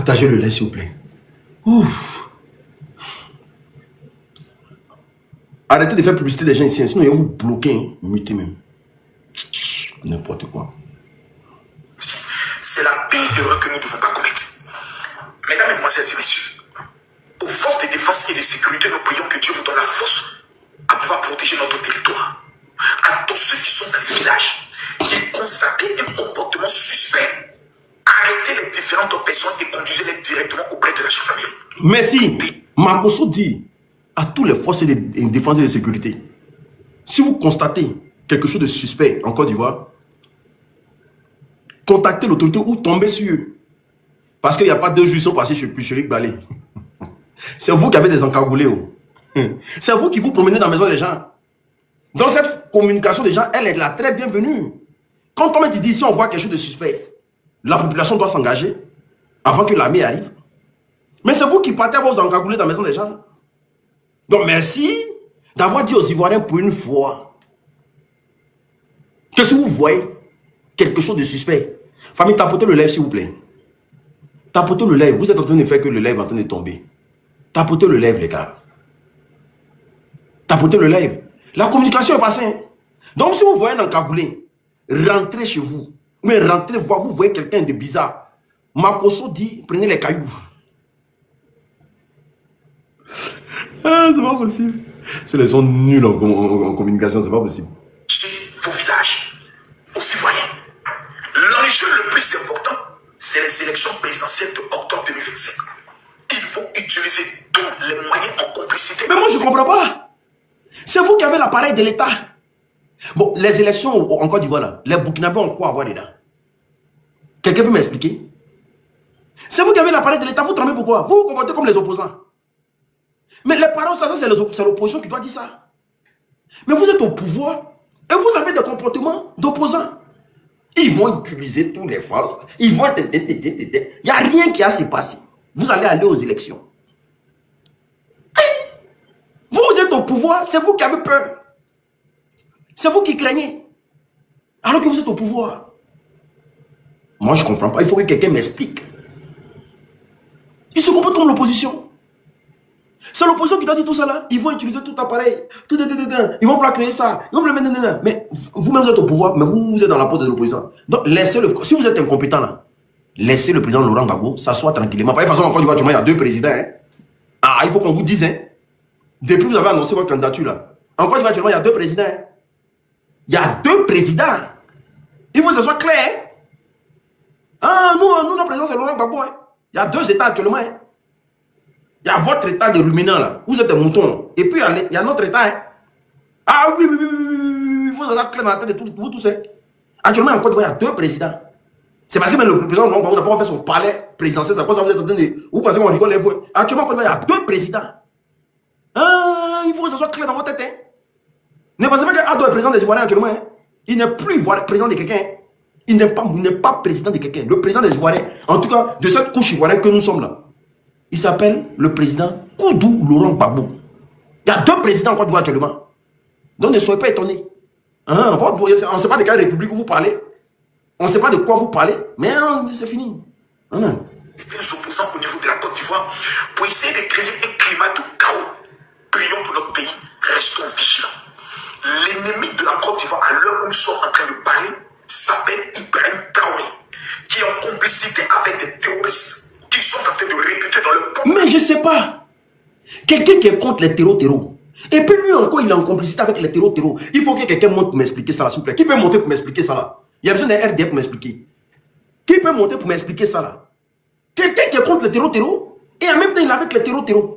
Speaker 1: Partagez le live, s'il vous plaît. Ouf. Arrêtez de faire publicité des gens ici, sinon ils vont vous bloquer, hein. Mutez même. N'importe quoi.
Speaker 2: C'est la pire erreur que nous ne devons pas commettre. Mesdames, Mesdemoiselles et Messieurs, aux forces de défense et de sécurité, nous prions que Dieu vous donne la force à pouvoir protéger notre territoire. À tous ceux qui sont dans les villages, qui constatent un comportement suspect, arrêtez les différentes personnes et conduisez-les directement auprès de la gendarmerie.
Speaker 1: Merci. Makosso dit à toutes les forces de défense et de sécurité, si vous constatez quelque chose de suspect en Côte d'Ivoire, contactez l'autorité ou tombez sur eux. Parce qu'il n'y a pas 2 jours, ils sont passés chez Pucheric Balé. C'est vous qui avez des encagoulés. Oh. C'est vous qui vous promenez dans la maison des gens. Dans cette communication des gens, elle est la très bienvenue. Quand on dit, si on voit quelque chose de suspect, la population doit s'engager avant que l'armée arrive. Mais c'est vous qui partez à vos encagoulés dans la maison des gens. Donc merci d'avoir dit aux Ivoiriens pour une fois que si vous voyez quelque chose de suspect, famille, tapotez le live s'il vous plaît. Tapotez le live. Vous êtes en train de faire que le live est en train de tomber. Tapotez le live, les gars. Tapotez le live. La communication est passée. Hein? Donc, si vous voyez un encagoulé, rentrez chez vous. Mais rentrez voir, vous voyez quelqu'un de bizarre. Makosso dit, prenez les cailloux. Ah, c'est pas possible. C'est les gens nuls en communication, c'est pas possible.
Speaker 2: Vos villages, aux citoyens. L'enjeu le plus important, c'est les élections présidentielles de octobre 2025. Ils vont utiliser tous les moyens en complicité.
Speaker 1: Mais moi, je ne comprends pas. C'est vous qui avez l'appareil de l'État. Bon, les élections en Côte d'Ivoire, là, les Burkinabés ont quoi à voir dedans? Quelqu'un peut m'expliquer? C'est vous qui avez l'appareil de l'État, vous tremblez pourquoi? Vous vous comportez comme les opposants. Mais les parents, ça c'est l'opposition qui doit dire ça. Mais vous êtes au pouvoir et vous avez des comportements d'opposants. Ils vont utiliser toutes les forces. Ils vont... Il n'y a rien qui a se passé. Vous allez aller aux élections. Vous êtes au pouvoir, c'est vous qui avez peur. C'est vous qui craignez. Alors que vous êtes au pouvoir. Moi, je ne comprends pas. Il faut que quelqu'un m'explique. Ils se comportent comme l'opposition. C'est l'opposition qui doit dire tout ça là. Ils vont utiliser tout appareil. Ils vont vouloir créer ça. Ils vont le... Mais vous-même vous êtes au pouvoir, mais vous êtes dans la peau de l'opposition. Donc, laissez-le. Si vous êtes incompétent là, laissez le président Laurent Gbagbo s'asseoir tranquillement. Par toute façon, encore il y a 2 présidents. Hein. Ah, il faut qu'on vous dise. Hein. Depuis que vous avez annoncé votre candidature là, encore il y a 2 présidents. Hein. Il y a 2 présidents. Il faut que ce soit clair. Hein. Ah, nous, notre président c'est Laurent Gbagbo. Hein. Il y a 2 États actuellement. Hein. Il y a votre état de ruminant là. Vous êtes des moutons. Et puis il y a notre état. Hein. Ah oui. Il faut que ça soit clair dans la tête de vous tous. Hein. Actuellement, en Côte d'Ivoire, il y a 2 présidents. C'est parce que même le président Laurent Gbagbo n'a pas fait son palais présidentiel. C'est à cause de ça vous êtes en train de... Vous pensez qu'on rigole les vous. Actuellement, en Côte d'Ivoire, il y a 2 présidents. Ah, il faut que ça soit clair dans votre tête. Hein. Ne pensez pas qu'Ado est président des Ivoiriens actuellement. Hein. Il n'est plus président de quelqu'un. Hein. Il n'est pas président de quelqu'un. Le président des Ivoiriens, en tout cas de cette couche ivoirienne que nous sommes là, il s'appelle le président Koudou Laurent Gbagbo. Il y a 2 présidents en Côte d'Ivoire actuellement. Donc ne soyez pas étonnés. Hein, on ne sait pas de quelle république vous parlez. On ne sait pas de quoi vous parlez. Mais c'est fini.
Speaker 2: Les opposants au niveau de la Côte d'Ivoire pour essayer de créer un climat de chaos. Prions pour notre pays. Restons vigilants. L'ennemi de la Côte d'Ivoire, à l'heure où nous sommes en train de parler, s'appelle Ibrahim Traoré, qui est en complicité avec des terroristes qui sont en train de recruter dans le peuple.
Speaker 1: Mais je ne sais pas. Quelqu'un qui est contre les terreaux. Et puis lui encore, il est en complicité avec les terreaux. Il faut que quelqu'un monte pour m'expliquer ça là, s'il vous plaît. Qui peut monter pour m'expliquer ça là? Il y a besoin d'un RDF pour m'expliquer. Qui peut monter pour m'expliquer ça là? Quelqu'un qui est contre les terreaux. Et en même temps, il est avec les terreaux.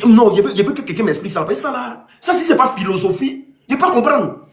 Speaker 1: Non, il veut que quelqu'un m'explique ça là. Ça là, ça si c'est pas philosophie, je ne peux pas comprendre.